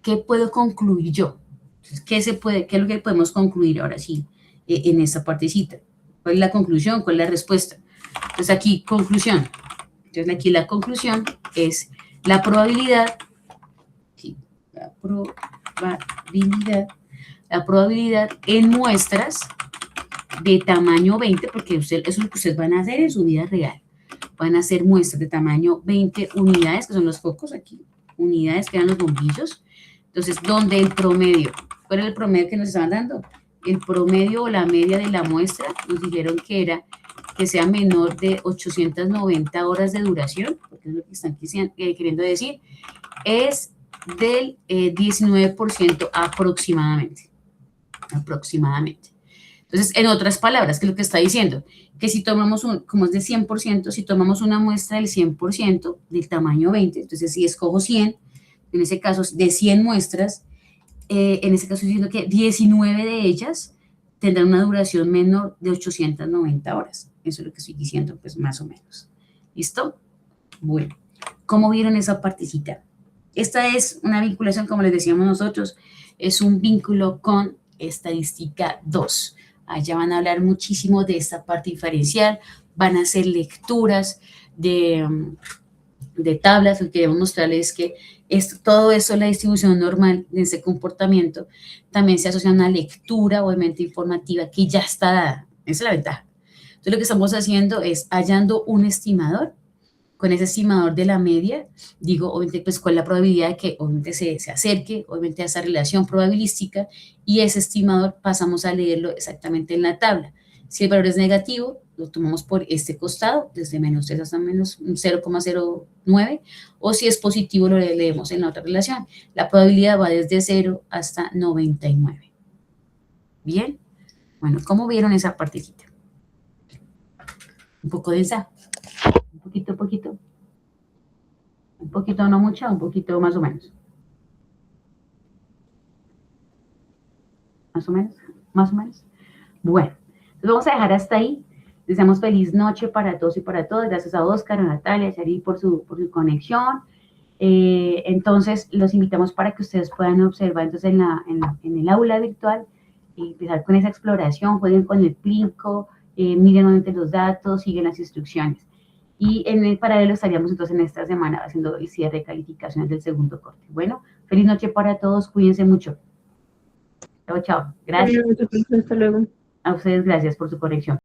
¿Qué puedo concluir yo? Entonces, ¿qué es lo que podemos concluir ahora sí en esta partecita? ¿Cuál es la conclusión? ¿Cuál es la respuesta? Entonces aquí, conclusión. Entonces aquí la conclusión es la probabilidad, ¿sí? La probabilidad en muestras de tamaño 20, porque eso es lo que ustedes van a hacer en su vida real. Van a hacer muestras de tamaño 20 unidades, que son los focos aquí, unidades que eran los bombillos. Entonces, donde el promedio, ¿cuál era el promedio que nos estaban dando? El promedio o la media de la muestra, nos dijeron que era que sea menor de 890 horas de duración, porque es lo que están queriendo decir, es del 19% aproximadamente. Entonces, en otras palabras, ¿qué es lo que está diciendo? Que si tomamos como es de 100%, si tomamos una muestra del 100% del tamaño 20, entonces si escojo 100, en ese caso de 100 muestras, en ese caso estoy diciendo que 19 de ellas tendrán una duración menor de 890 horas. Eso es lo que estoy diciendo, pues más o menos. ¿Listo? Bueno, ¿cómo vieron esa partecita? Esta es una vinculación, como les decíamos nosotros, es un vínculo con estadística 2. Allá van a hablar muchísimo de esta parte diferencial, van a hacer lecturas de tablas. Lo que queremos mostrarles es que todo eso, la distribución normal de ese comportamiento, también se asocia a una lectura, obviamente informativa, que ya está dada. Esa es la ventaja. Entonces, lo que estamos haciendo es hallando un estimador. Con ese estimador de la media, digo, obviamente, pues, cuál es la probabilidad de que, obviamente, se acerque, obviamente, a esa relación probabilística, y ese estimador pasamos a leerlo exactamente en la tabla. Si el valor es negativo, lo tomamos por este costado, desde menos 3 hasta menos 0,09, o si es positivo, lo leemos en la otra relación. La probabilidad va desde 0 hasta 99. ¿Bien? Bueno, ¿cómo vieron esa partecita? Un poco densa. Un poquito, no mucho, un poquito más o menos. Más o menos. Bueno, entonces vamos a dejar hasta ahí. Deseamos feliz noche para todos y para todas. Gracias a Oscar, a Natalia, a Shari por su conexión. Entonces, los invitamos para que ustedes puedan observar entonces en el aula virtual y empezar con esa exploración, jueguen con el Plinko, miren nuevamente los datos, siguen las instrucciones. Y en el paralelo estaríamos entonces en esta semana haciendo el cierre de calificaciones del segundo corte. Bueno, feliz noche para todos, cuídense mucho. Chao, chao. Gracias. Hasta luego. A ustedes, gracias por su conexión.